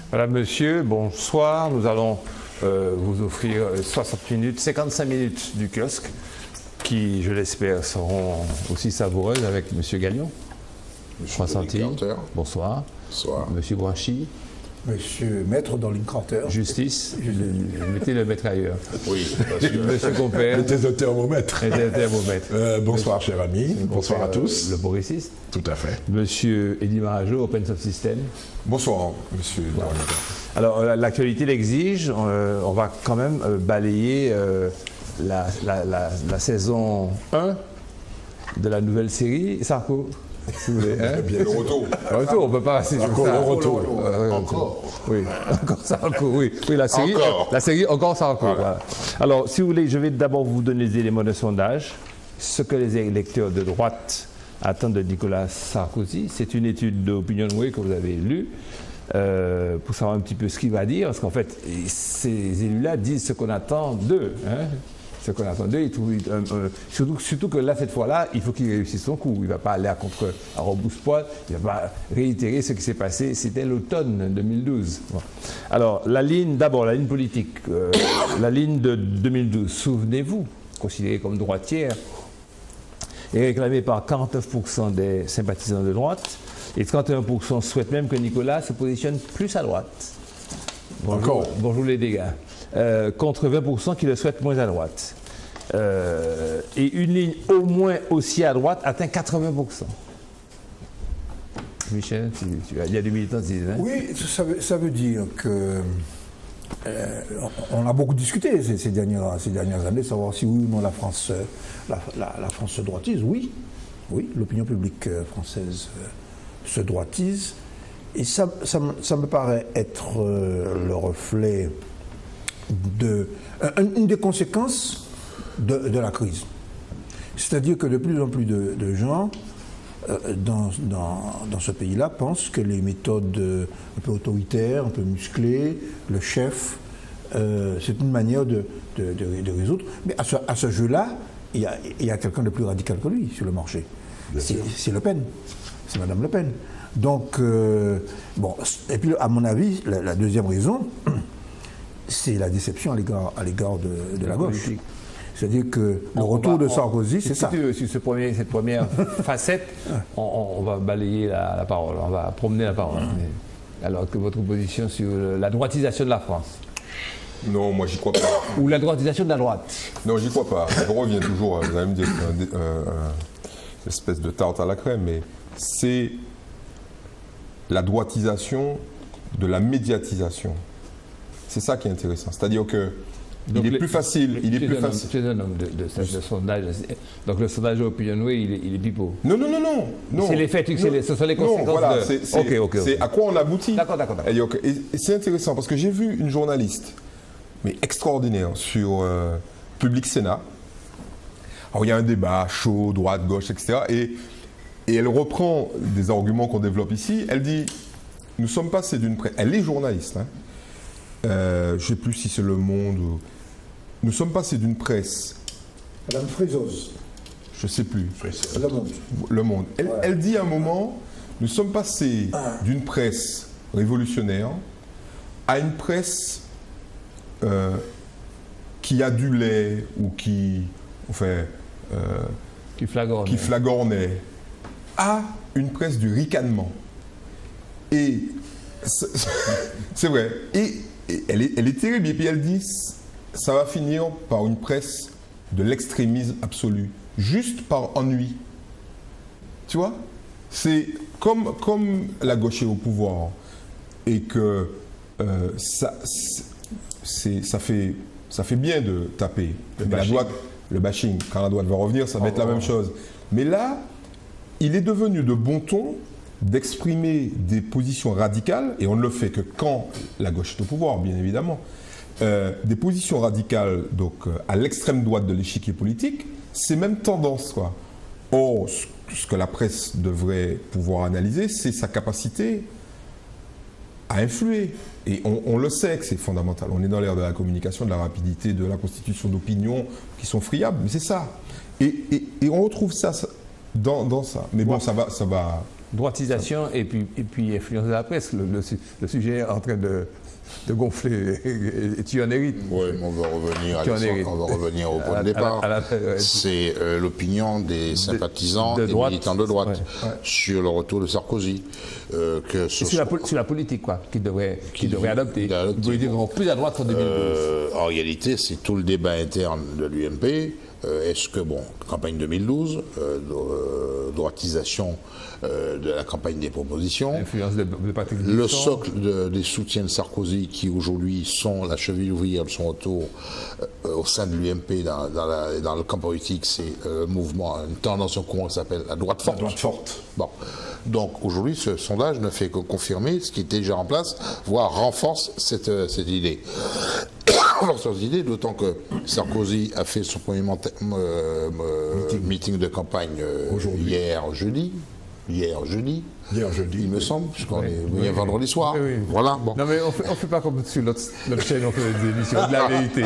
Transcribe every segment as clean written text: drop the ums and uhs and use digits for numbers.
Madame, Monsieur, bonsoir. Nous allons vous offrir 60 minutes, 55 minutes du kiosque, qui, je l'espère, seront aussi savoureuses avec Monsieur Gagnon. Monsieur bonsoir. Bonsoir. Monsieur Branchy. Monsieur Maître dans l'incanteur. Justice. Mettez le maître ailleurs. Oui, Monsieur Compère. Mettez le thermomètre. Bonsoir, cher ami. Bonsoir à tous. Le boriciste. Tout à fait. Monsieur Eddy Marajo, Open Soft System. Bonsoir, monsieur. Voilà. Alors, l'actualité l'exige. On va quand même balayer la saison 1 de la nouvelle série. Sarko, si vous voulez. Hein? Bien le retour. Le retour, on ne peut pas rester sur ça. Le retour. Encore. Oui, encore Sarko, oui. Oui, la série, encore. Encore Sarko. Voilà. Alors, si vous voulez, je vais d'abord vous donner des éléments de sondage. Ce que les électeurs de droite attendent de Nicolas Sarkozy, c'est une étude d'Opinionway que vous avez lue. Pour savoir un petit peu ce qu'il va dire, parce qu'en fait, ces élus-là disent ce qu'on attend d'eux. Hein, ce qu'on attend d'eux, surtout que là, cette fois-là, il faut qu'il réussisse son coup. Il ne va pas aller à rebrousse-poil, il ne va pas réitérer ce qui s'est passé. C'était l'automne 2012. Bon. Alors, d'abord, la ligne politique. La ligne de 2012, souvenez-vous, considérée comme droitière, est réclamée par 49% des sympathisants de droite. Et 31% souhaitent même que Nicolas se positionne plus à droite. Bonjour les dégâts. Contre 20% qui le souhaitent moins à droite. Et une ligne au moins aussi à droite atteint 80%. Michel, il y a des militants qui disent... Hein? Oui, ça veut dire que... on a beaucoup discuté ces dernières années, savoir si oui ou non la France se droitise. Oui, l'opinion publique française se droitise. Et ça me paraît être le reflet une des conséquences de la crise. C'est-à-dire que de plus en plus de gens dans ce pays-là pensent que les méthodes un peu autoritaires, un peu musclées, le chef, c'est une manière de résoudre. Mais à ce jeu-là, il y a quelqu'un de plus radical que lui sur le marché. C'est Le Pen. C'est Madame Le Pen. Donc, et puis à mon avis, la deuxième raison, c'est la déception à l'égard de la gauche. C'est-à-dire que le retour de Sarkozy, c'est ça. Sur cette première facette, on va balayer la parole, on va promener la parole. Alors que votre position sur la droitisation de la France? Non, moi j'y crois pas. Ou la droitisation de la droite? Non, j'y crois pas. Je reviens toujours, vous allez me dire, une espèce de tarte à la crème, mais c'est la droitisation de la médiatisation. C'est ça qui est intéressant. C'est-à-dire que il est plus facile. Tu es un homme de sondage. Donc le sondage Opinionway, il est pipeau. Non. C'est les faits, ce sont les conséquences. Non, voilà, de... c'est à quoi on aboutit. D'accord. Et c'est intéressant parce que j'ai vu une journaliste, mais extraordinaire, sur Public Sénat. Alors il y a un débat chaud, droite, gauche, etc. Et elle reprend des arguments qu'on développe ici. Elle dit, nous sommes passés d'une presse... Elle est journaliste, hein. Je ne sais plus si c'est Le Monde ou... Nous sommes passés d'une presse... Madame Frézos. Je ne sais plus. Le Monde. Le Monde. Elle dit à un moment, nous sommes passés d'une presse révolutionnaire à une presse qui adulait ou qui flagornait à une presse du ricanement. Et c'est vrai. Et elle est terrible. Et puis elle dit, ça va finir par une presse de l'extrémisme absolu, juste par ennui. Tu vois? C'est comme la gauche est au pouvoir et que ça fait bien de taper. Le bashing, quand la droite va revenir, ça va être la même chose. Mais là, il est devenu de bon ton d'exprimer des positions radicales, et on ne le fait que quand la gauche est au pouvoir, bien évidemment, des positions radicales donc, à l'extrême droite de l'échiquier politique, c'est même tendance, quoi. Or, ce que la presse devrait pouvoir analyser, c'est sa capacité à influer. Et on le sait que c'est fondamental. On est dans l'ère de la communication, de la rapidité, de la constitution d'opinions qui sont friables, mais c'est ça. Et on retrouve ça dans ça. Mais bon, ça va Droitisation et puis influence de la presse. Le sujet est en train de gonfler et tu en hérites. Oui, on va revenir au point de départ. C'est l'opinion des sympathisants et militants de droite sur le retour de Sarkozy. Sur la politique, quoi, qui devrait adopter. Une politique plus à droite qu'en 2012. En réalité, c'est tout le débat interne de l'UMP. Est-ce que, campagne 2012, droitisation de la campagne des propositions, influence de Patrick le Buisson. socle des soutiens de Sarkozy qui aujourd'hui sont la cheville ouvrière de son retour au sein de l'UMP dans le camp politique, c'est un mouvement, une tendance au courant qui s'appelle la droite forte. La droite forte. Bon. Donc aujourd'hui, ce sondage ne fait que confirmer ce qui était déjà en place, voire renforce cette idée. D'autant que Sarkozy a fait son premier meeting de campagne hier jeudi, il me semble, puisqu'on est vendredi soir. Oui. Voilà. Bon. Non mais on fait pas comme sur notre chaîne, on fait des émissions de la vérité.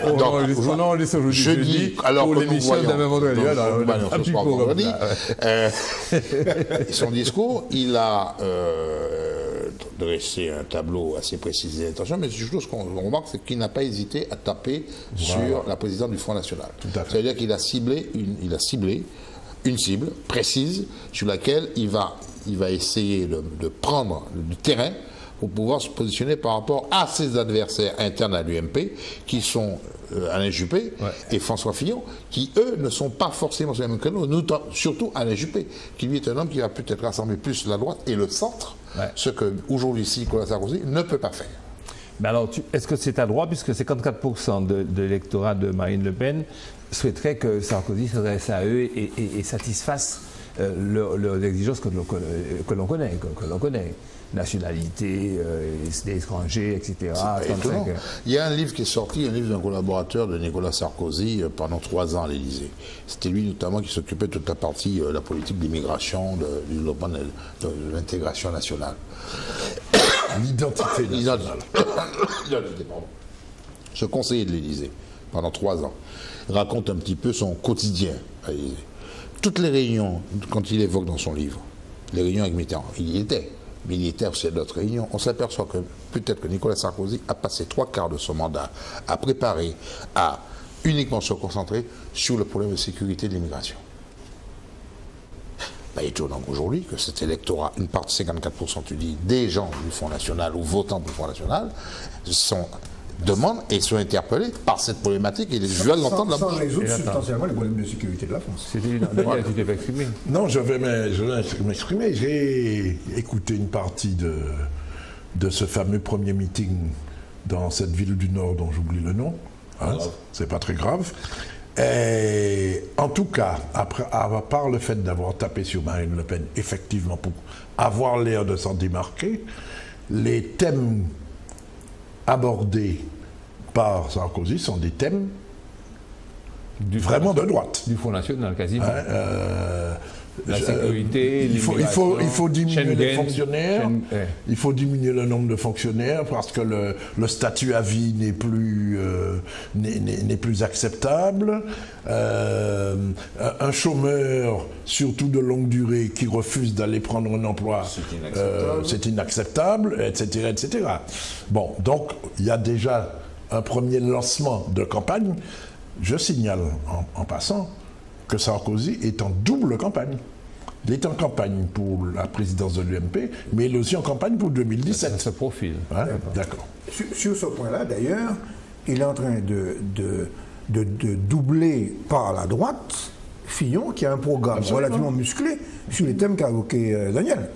On enregistre aujourd'hui jeudi pour l'émission de demain vendredi. Un petit vendredi. Son discours, il a dressé un tableau assez précis des intentions, mais surtout ce qu'on remarque, c'est qu'il n'a pas hésité à taper sur la présidente du Front National. C'est-à-dire qu'il a ciblé une cible précise sur laquelle il va essayer de prendre du terrain pour pouvoir se positionner par rapport à ses adversaires internes à l'UMP, qui sont Alain Juppé et François Fillon, qui eux ne sont pas forcément sur le même créneau, surtout Alain Juppé, qui lui est un homme qui va peut-être rassembler plus la droite et le centre, ce que aujourd'hui Nicolas Sarkozy ne peut pas faire. Mais alors, est-ce que c'est à droite, puisque 54% de l'électorat de Marine Le Pen souhaiterait que Sarkozy s'adresse à eux et satisfasse leurs exigences que l'on connaît. Nationalité, étrangers, etc. Il y a un livre qui est sorti, un livre d'un collaborateur de Nicolas Sarkozy pendant 3 ans à l'Élysée. C'était lui notamment qui s'occupait de toute la partie, la politique d'immigration, du développement de l'intégration nationale. L'identité nationale. Ce conseiller de l'Élysée, pendant 3 ans, raconte un petit peu son quotidien à l'Élysée. Toutes les réunions, quand il évoque dans son livre, les réunions avec Mitterrand, il y était. Mais il y était aussi à d'autres réunions. On s'aperçoit que peut-être que Nicolas Sarkozy a passé 3/4 de son mandat à préparer, à uniquement se concentrer sur le problème de sécurité de l'immigration. Pas étonnant aujourd'hui que cet électorat, une partie, 54%, tu dis, des gens du Front National ou votants du Front National, demandent et sont interpellés par cette problématique et je vais l'entendre sans résoudre substantiellement les problèmes de sécurité de la France. C'était Daniel, tu t'es pas exprimé. Non, je vais m'exprimer. J'ai écouté une partie de ce fameux premier meeting dans cette ville du Nord dont j'oublie le nom. C'est pas très grave. Et en tout cas, à part le fait d'avoir tapé sur Marine Le Pen, effectivement, pour avoir l'air de s'en démarquer, les thèmes abordés par Sarkozy sont des thèmes vraiment de droite. Du Front National, quasiment. La sécurité, il faut diminuer les fonctionnaires. Il faut diminuer le nombre de fonctionnaires parce que le statut à vie n'est plus acceptable. Un chômeur, surtout de longue durée, qui refuse d'aller prendre un emploi, c'est inacceptable, etc., etc. Bon, donc il y a déjà un premier lancement de campagne. Je signale en passant que Sarkozy est en double campagne. Il est en campagne pour la présidence de l'UMP, mais il est aussi en campagne pour 2017. Ça se profile. D'accord. Sur ce point-là, d'ailleurs, il est en train de doubler par la droite Fillon, qui a un programme relativement musclé sur les thèmes qu'a évoqué Daniel.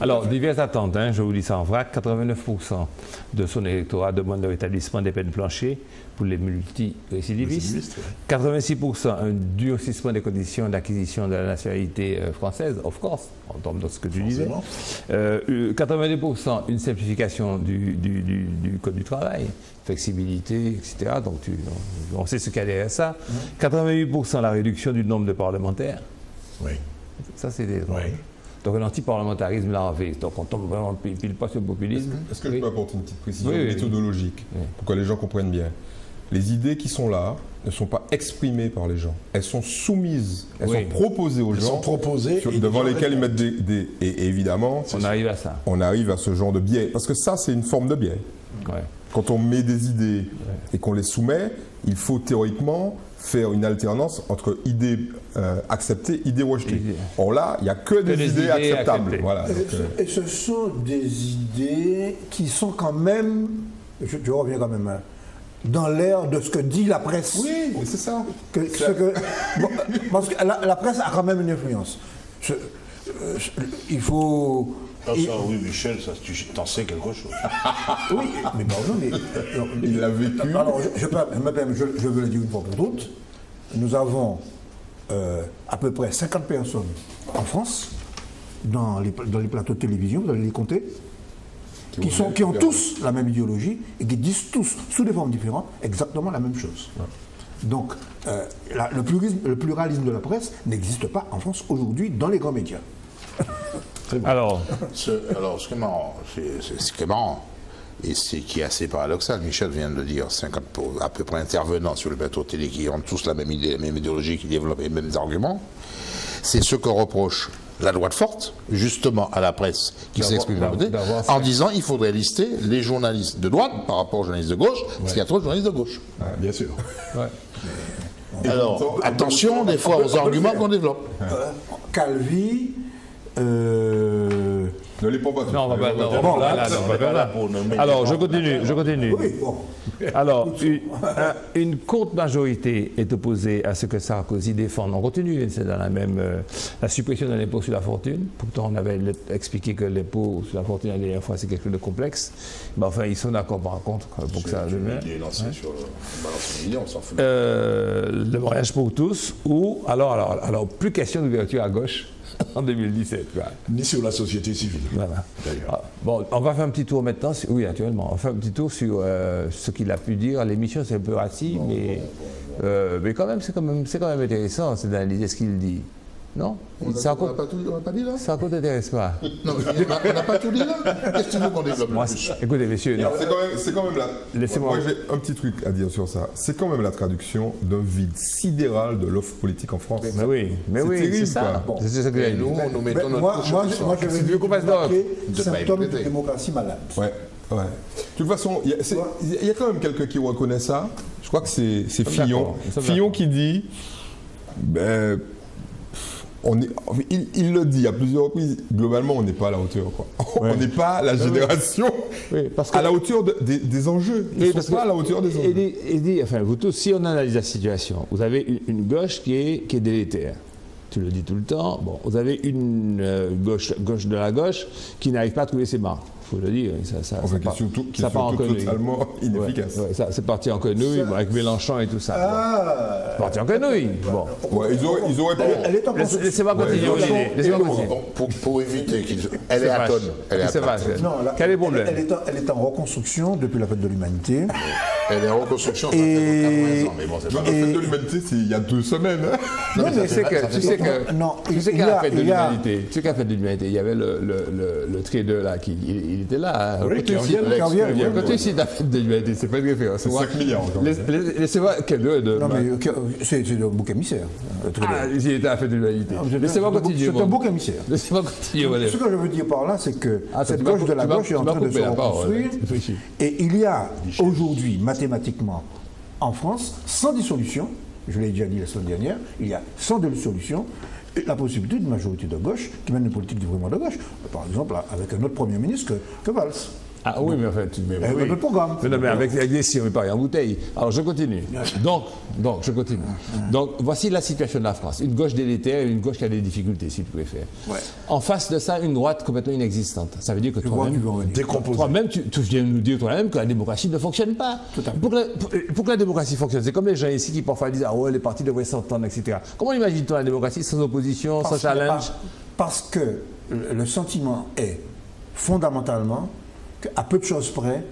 Alors, diverses attentes, je vous dis ça en vrac. 89% de son électorat demande le rétablissement des peines planchées pour les multirécidivistes. 86% un durcissement des conditions d'acquisition de la nationalité française, of course, on tombe dans ce que tu disais. 82% une simplification du Code du travail, flexibilité, etc. Donc, on sait ce qu'il y a derrière ça. 88% la réduction du nombre de parlementaires. Oui. Ça, c'est des... Oui. Donc un anti-parlementarisme larvé. Donc on tombe vraiment pile pas sur le populisme. Est-ce que je peux apporter une petite précision méthodologique pour que les gens comprennent bien? les idées qui sont là ne sont pas exprimées par les gens. Elles sont soumises, elles sont proposées aux gens. Elles sont proposées. Devant lesquelles ils mettent des... Et évidemment, on arrive à ça. On arrive à ce genre de biais. Parce que ça, c'est une forme de biais. Ouais. Quand on met des idées et qu'on les soumet, il faut théoriquement faire une alternance entre idées acceptées, idées rejetées. Or là, il n'y a que des idées acceptables. Voilà. Et ce sont des idées qui sont quand même, je reviens quand même, dans l'ère de ce que dit la presse. Oui, c'est ça. Parce que la presse a quand même une influence. Il faut... oui, Michel, ça, tu t'en sais quelque chose. Oui, mais pardon, mais... il l'a vécu. Alors, je veux le dire une fois pour toutes. Nous avons à peu près 50 personnes en France, dans les plateaux de télévision, vous allez les compter, qui ont tous la même idéologie et qui disent tous, sous des formes différentes, exactement la même chose. Ouais. Donc, le pluralisme de la presse n'existe pas en France aujourd'hui dans les grands médias. Alors, ce qui est marrant, et c'est qui est assez paradoxal, Michel vient de le dire, 50 à peu près intervenants sur le plateau télé qui ont tous la même idée, la même idéologie, qui développent les mêmes arguments, c'est ce que reproche la droite forte, justement à la presse qui s'exprime en disant il faudrait lister les journalistes de droite par rapport aux journalistes de gauche, parce qu'il y a trop de journalistes de gauche. Bien sûr. Ouais. Alors, attention des fois aux arguments qu'on développe. Calvi... Ne les prends pas. Non, on va pas. Alors, je continue. Oui, bon. Alors, une courte majorité est opposée à ce que Sarkozy défend. On continue, c'est dans la même... la suppression de l'impôt sur la fortune. Pourtant, on avait expliqué que l'impôt sur la fortune, la dernière fois, c'est quelque chose de complexe. Mais enfin, ils sont d'accord par contre pour que ça... Il est lancé sur le balance million, on s'en fout. Le mariage pour tous, ou... Alors, plus question d'ouverture à gauche. En 2017. Quoi. Ni sur la société civile. Voilà. Bon, on va faire un petit tour maintenant. Oui, actuellement. On va faire un petit tour sur ce qu'il a pu dire. L'émission, c'est un peu rassis, mais quand même, c'est quand même intéressant d'analyser ce qu'il dit. Non? On n'a pas dit là? Ça ne t'intéresse pas. Non, mais on n'a pas tout dit là? Qu'est-ce que tu veux qu'on développe? Écoutez, messieurs. C'est quand même là. Moi, j'ai un petit truc à dire sur ça. C'est quand même la traduction d'un vide sidéral de l'offre politique en France. Mais oui, c'est ça. Bon. C'est ce que nous mettons notre moi, je veux qu'on passe symptôme de démocratie malade. Ouais. De toute façon, il y a quand même quelqu'un qui reconnaît ça. Je crois que c'est Fillon. Fillon qui dit... il le dit à plusieurs reprises, globalement on n'est pas à la hauteur. Quoi. On n'est pas la génération à la hauteur des enjeux. Ils ne sont pas à la hauteur des enjeux. Et dit, enfin, vous tous, si on analyse la situation, vous avez une gauche qui est délétère. Tu le dis tout le temps. Bon, vous avez une gauche de la gauche qui n'arrive pas à trouver ses marques. Il faut le dire. Ça part en quenouille. Totalement inefficace. C'est parti en quenouille avec Mélenchon et tout ça. C'est parti en quenouille. Bon. Ils auraient pu... Laissez-moi continuer. Pour éviter qu'il... Elle est à tonne. Quel est le problème? Elle est en reconstruction depuis la fête de l'humanité. Elle est en reconstruction depuis 80 ans. Mais bon, c'est pas... La fête de l'humanité, c'est il y a 2 semaines. Non, mais tu sais qu'à la fête de l'humanité, il y avait le trader là il était là. Qui revient. Quand tu cites la fête de l'humanité, c'est pas une référence. C'est 5 milliards. Laissez-moi quel de. Non, mais c'est le bouc émissaire. Il était à la fête de l'humanité. Laissez-moi continuer. C'est un bouc émissaire. Laissez-moi continuer. Ce que je veux dire par là, c'est que cette gauche de la gauche est en train de se reconstruire. Et il y a aujourd'hui, mathématiquement, en France, sans dissolution, je l'ai déjà dit la semaine dernière, il y a sans dissolution la possibilité d'une majorité de gauche qui mène une politique vraiment de gauche. Par exemple, avec un autre Premier ministre que Valls. Ah oui, mais en fait, le programme. Mais avec des si on met pas en bouteille. Alors je continue. Donc je continue. Donc voici la situation de la France. Une gauche délétère et une gauche qui a des difficultés, si tu préfères. Ouais. En face de ça, une droite complètement inexistante. Ça veut dire que toi-même, tu viens de nous dire toi-même que la démocratie ne fonctionne pas. Pour que la démocratie fonctionne, c'est comme les gens ici qui parfois disent les partis devraient s'entendre, etc. Comment imagine-t-on la démocratie sans opposition, sans challenge? Parce que le sentiment est fondamentalement qu'à peu de choses près,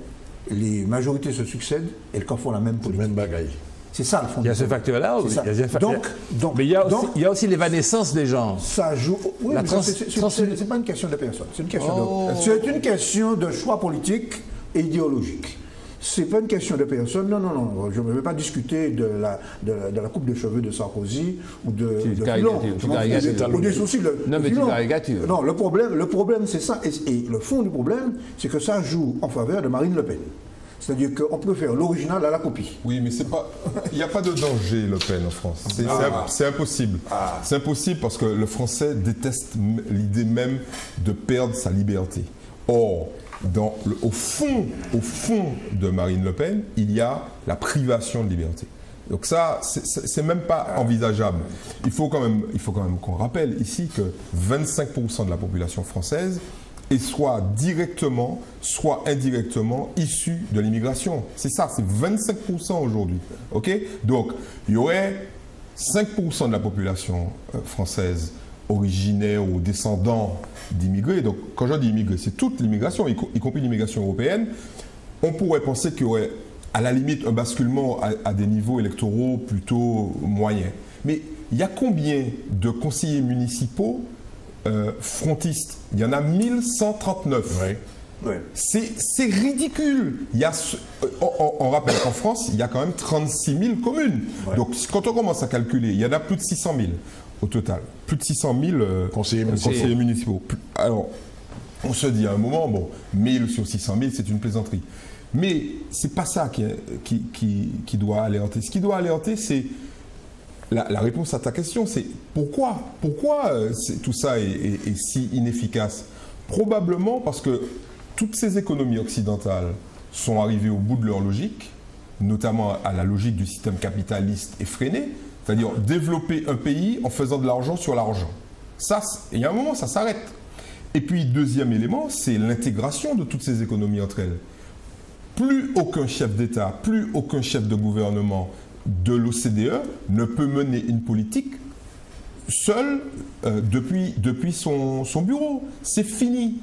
les majorités se succèdent et qu'en font la même politique. Même bagaille. C'est ça le fond. Il y a ce facteur-là. Mais il y a aussi l'évanescence des gens. Ça joue. Oui, c'est pas une question de personne. C'est une question de choix politique et idéologique. c'est pas une question de personne. Non. Je ne veux pas discuter de la coupe de cheveux de Sarkozy ou de Fillon. Ou des soucis. Non, mais tu caricatures. Non, le problème c'est ça. Et le fond du problème, c'est que ça joue en faveur de Marine Le Pen. C'est-à-dire qu'on peut faire l'original à la copie. Oui, mais il n'y a pas de danger, Le Pen, en France. C'est impossible. C'est impossible parce que le Français déteste l'idée même de perdre sa liberté. Or, au fond de Marine Le Pen, il y a la privation de liberté. Donc ça, c'est même pas envisageable. Il faut quand même qu'on rappelle ici que 25% de la population française est soit directement, soit indirectement issu de l'immigration. C'est ça, c'est 25% aujourd'hui. Okay? Donc, il y aurait 5% de la population française originaire ou descendant d'immigrés. Donc, quand je dis immigrés, c'est toute l'immigration, y compris l'immigration européenne. On pourrait penser qu'il y aurait, à la limite, un basculement à des niveaux électoraux plutôt moyens. Mais il y a combien de conseillers municipaux frontistes? Il y en a 1139. Oui. C'est ridicule. On rappelle qu'en France, il y a quand même 36 000 communes. Ouais. Donc, quand on commence à calculer, il y en a plus de 600 000 au total. Plus de 600 000 conseillers municipaux. Alors, on se dit à un moment, bon, 1000 sur 600 000, c'est une plaisanterie. Mais ce n'est pas ça qui doit alerter. Ce qui doit alerter, c'est la réponse à ta question, c'est pourquoi tout ça est si inefficace? Probablement parce que toutes ces économies occidentales sont arrivées au bout de leur logique, notamment à la logique du système capitaliste effréné, c'est-à-dire développer un pays en faisant de l'argent sur l'argent. Ça, il y a un moment, ça s'arrête. Et puis, deuxième élément, c'est l'intégration de toutes ces économies entre elles. Plus aucun chef d'État, plus aucun chef de gouvernement de l'OCDE ne peut mener une politique seul depuis son bureau. C'est fini.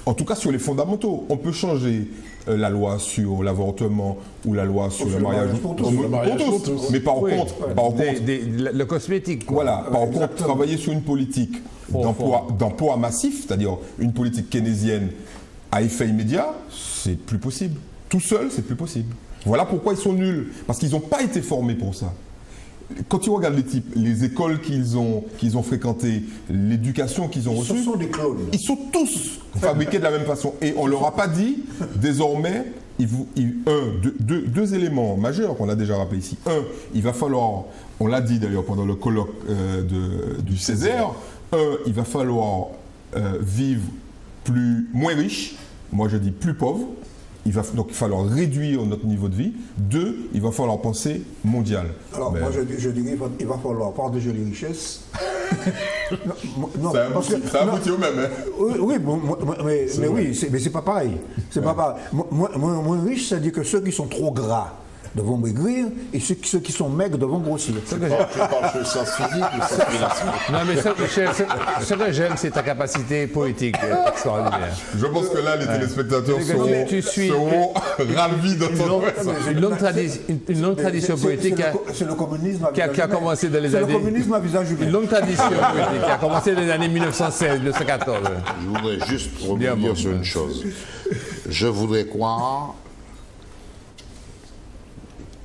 En tout cas sur les fondamentaux. On peut changer la loi sur l'avortement ou la loi sur le mariage pour tous. Mais par contre, le cosmétique. Quoi. Voilà. Par contre, travailler sur une politique d'emploi massif, c'est-à-dire une politique keynésienne à effet immédiat, c'est plus possible. Tout seul, c'est plus possible. Voilà pourquoi ils sont nuls. Parce qu'ils n'ont pas été formés pour ça. Quand tu regardes les types, les écoles qu'ils ont fréquentées, l'éducation qu'ils ont reçue, sont des clones. Ils sont tous fabriqués de la même façon. Et on ne leur a pas dit, désormais, deux éléments majeurs qu'on a déjà rappelés ici. Un, il va falloir, on l'a dit d'ailleurs pendant le colloque du Césaire, il va falloir vivre moins riche, moi je dis plus pauvre. Donc il va falloir réduire notre niveau de vie. Deux, il va falloir penser mondial. Alors moi je dirais qu'il va falloir partager les richesses. Ça aboutit au même. Hein. Oui, mais c'est pas pareil. C'est pas pareil. Moins riche, c'est-à-dire que ceux qui sont trop gras devront maigrir et ceux qui sont maigres devront grossir. Tu parles sur le sens physique ou le sens financier? Non, mais ce que j'aime, c'est ta capacité poétique extraordinaire. Je pense que là, les téléspectateurs seront ravis d'entendre. Une longue tradition poétique c'est le communisme qui a commencé dans les années... C'est le communisme à visage humain. Une longue tradition poétique qui a commencé dans les années 1916, 1914. Je voudrais juste rebondir sur une chose. Je voudrais croire,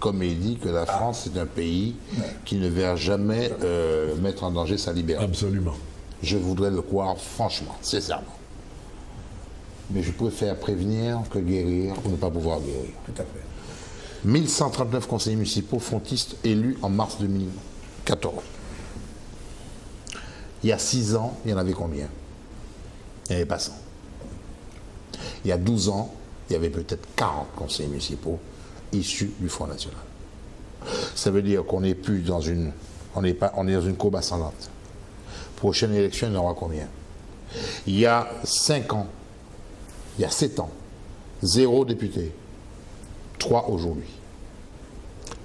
comme il dit, que la France est un pays qui ne verra jamais mettre en danger sa liberté. Absolument. Je voudrais le croire franchement, sincèrement. Mais je préfère prévenir que guérir ou ne pas pouvoir guérir. Tout à fait. 1139 conseillers municipaux frontistes élus en mars 2014. Il y a 6 ans, il y en avait combien? Il n'y avait pas 100. Il y a 12 ans, il y avait peut-être 40 conseillers municipaux issus du Front National. Ça veut dire qu'on n'est plus dans une... On est dans une courbe ascendante. Prochaine élection, il y en aura combien? Il y a 5 ans, il y a 7 ans, 0 député, 3 aujourd'hui.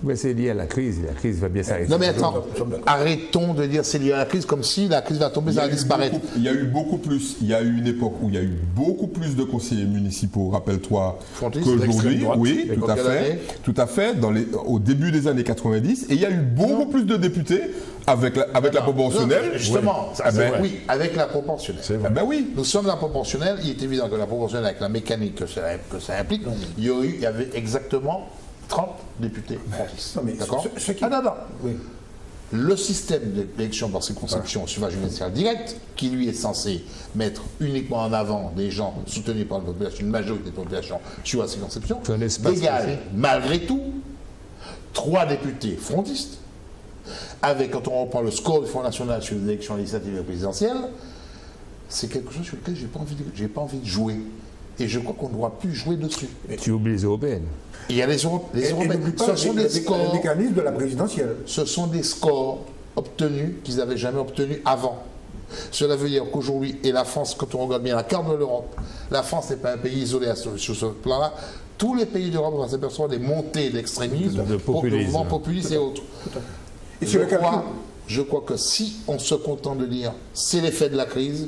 Mais c'est lié à la crise va bien s'arrêter. Non mais attends, arrêtons de dire c'est lié à la crise comme si la crise va tomber, ça va disparaître. Il y a eu beaucoup plus, il y a eu une époque où il y a eu beaucoup plus de conseillers municipaux, rappelle-toi, qu'aujourd'hui. Oui, tout à fait, au début des années 90, et il y a eu beaucoup plus de députés avec la proportionnelle. Justement, oui, avec la proportionnelle. Oui. Nous sommes la proportionnelle, il est évident que la proportionnelle, avec la mécanique que ça implique, il y avait exactement 30 députés frontistes. D'accord ? Oui. Le système d'élection par circonscription au suffrage universel direct, qui lui est censé mettre uniquement en avant des gens soutenus par la population, une majorité de la population sur la circonscription, égale malgré tout 3 députés frontistes, avec, quand on reprend le score du Front National sur les élections législatives et présidentielles, c'est quelque chose sur lequel j'ai pas envie de jouer. Et je crois qu'on ne doit plus jouer dessus. Et tu oublies les européennes. Il y a les européennes. Ce sont des scores. Le mécanisme de la présidentielle. Ce sont des scores obtenus qu'ils n'avaient jamais obtenus avant. Cela veut dire qu'aujourd'hui, et la France, quand on regarde bien la carte de l'Europe, la France n'est pas un pays isolé sur ce plan-là. Tous les pays d'Europe vont s'apercevoir des montées d'extrémisme, de mouvements populistes et autres. Et je crois que si on se contente de dire c'est l'effet de la crise,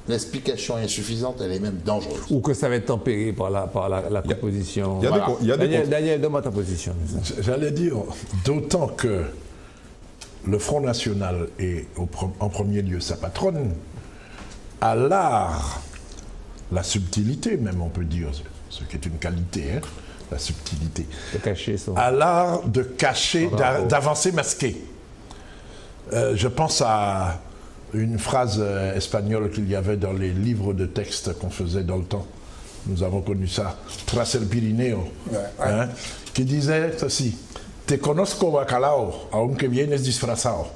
l'explication est insuffisante, elle est même dangereuse. Ou que ça va être tempéré par la composition. Daniel, donne-moi ta position. J'allais dire, d'autant que le Front National est en premier lieu sa patronne, à l'art, la subtilité même on peut dire, ce qui est une qualité, hein, la subtilité, de cacher ça. À l'art de cacher, d'avancer masqué. Je pense à une phrase espagnole qu'il y avait dans les livres de texte qu'on faisait dans le temps. Nous avons connu ça, Tras el Pirineo, hein, qui disait ceci: Te conozco bacalao, aunque vienes disfrazado.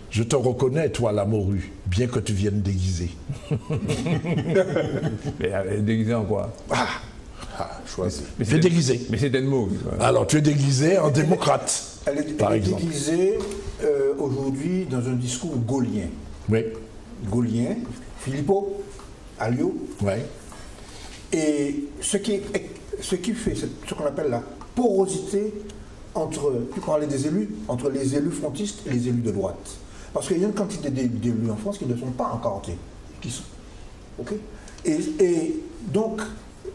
Je te reconnais, toi, la morue, bien que tu viennes déguisé. Mais déguisé en quoi? Choisi. Tu es déguisé. Mais c'est un mot. Alors, tu es déguisé en démocrate, par exemple. Elle est déguisée aujourd'hui dans un discours gaullien. Oui. Gaullien, Filippo, Alliot. Oui. Et ce qui fait ce qu'on appelle la porosité entre, tu parlais des élus, entre les élus frontistes et les élus de droite. Parce qu'il y a une quantité d'élus en France qui ne sont pas encore encartés. Ok. Et donc,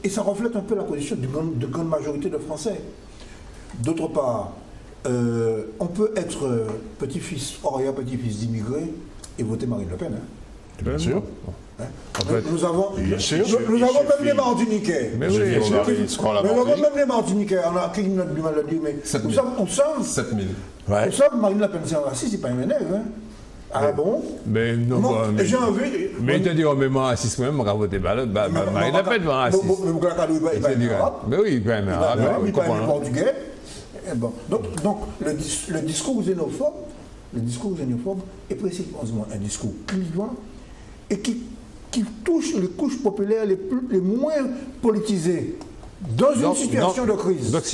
et ça reflète un peu la position de grande majorité de Français. D'autre part, on peut être petit-fils, petit-fils d'immigrés et voter Marine Le Pen. Hein. Bien sûr. Hein? Nous avons même les Martiniquais. Mais oui, même les Martiniquais. On a écrit notre maladie, mais nous sommes 7000. Nous sommes Marine Le Pen, c'est un raciste, c'est pas un élève. Hein. Ah bon? Mais non, j'ai envie. Mais tu dis, mais moi, si c'est même, on va voter Marine Le Pen, moi, raciste. Mais oui, quand même. Il parle portugais. Donc, le discours xénophobe est précisément un discours clivant et qui touche les couches populaires les moins politisées dans une situation de crise. Donc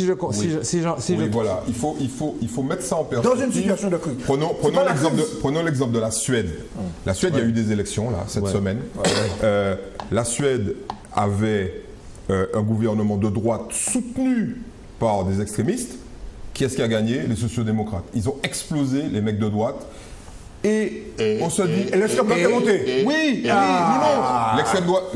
voilà, il faut mettre ça en perspective. Dans une situation de crise. Prenons l'exemple de la Suède. La Suède, il y a eu des élections là cette semaine. La Suède avait un gouvernement de droite soutenu par des extrémistes. Qui est-ce qui a gagné? Les sociodémocrates. Ils ont explosé les mecs de droite. Et on se dit... Et l'extrême droite est montée. Oui, non.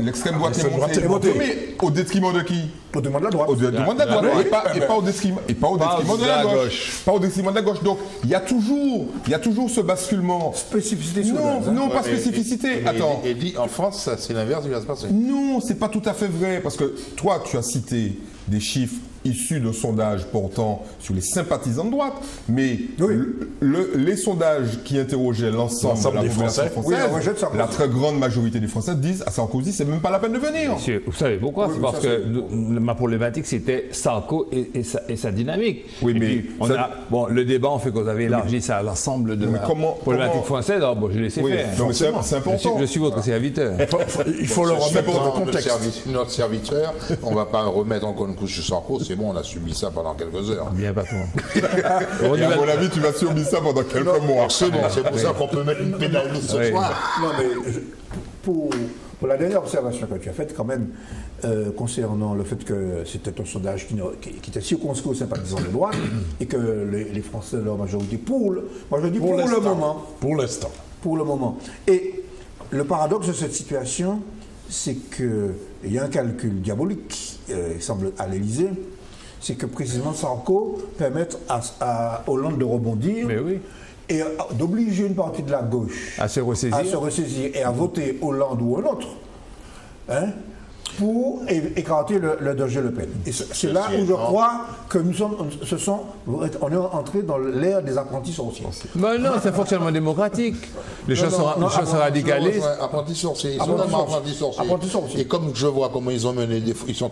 L'extrême droite est montée. Mais au détriment de qui? Au détriment de la droite. Au détriment de la droite. Et pas au détriment de la gauche. Pas au détriment de la gauche. Donc, il y a toujours ce basculement. Spécificité. Non, pas spécificité. Attends. Et dit en France, c'est l'inverse qui va se passer. Non, c'est pas tout à fait vrai. Parce que toi, tu as cité des chiffres issus de sondages portant sur les sympathisants de droite, mais les sondages qui interrogeaient l'ensemble de la population française, la très grande majorité des Français disent à Sarkozy, c'est même pas la peine de venir. Monsieur, vous savez pourquoi? C'est parce que ma problématique, c'était Sarko et sa dynamique. Oui, et mais puis, le débat, on fait que vous avez élargi ça à l'ensemble de la problématique française. Alors, bon, je laissé faire. Non, mais c'est important. Je suis votre serviteur. Il faut le remettre dans le contexte. Notre serviteur, on ne va pas remettre encore une couche sur Sarko. C'est bon, on a subi ça pendant quelques heures. Bien, patron. Et à mon avis, tu vas subir ça pendant quelques mois. C'est bon, c'est pour ça qu'on peut mettre une pénalité ce soir. Non, mais Pour la dernière observation que tu as faite, quand même, concernant le fait que c'était un sondage qui était circonscrit aux sympathisants de droite et que les Français, leur majorité, moi je dis pour le moment. Pour l'instant. Pour le moment. Et le paradoxe de cette situation, c'est qu'il y a un calcul diabolique, il semble à l'Élysée, c'est que précisément Sarko permette à Hollande de rebondir. Mais oui. Et d'obliger une partie de la gauche à se ressaisir et à voter Hollande ou un autre, hein, pour écarter le danger Le Pen. Et c'est là où je crois que on est entré dans l'ère des apprentis sorciers. Mais non, c'est un fonctionnement démocratique. Les choses sont radicalisées. Apprentis sorciers. Ils sont vraiment apprentis sorciers. Et comme je vois comment ils ont mené ils ont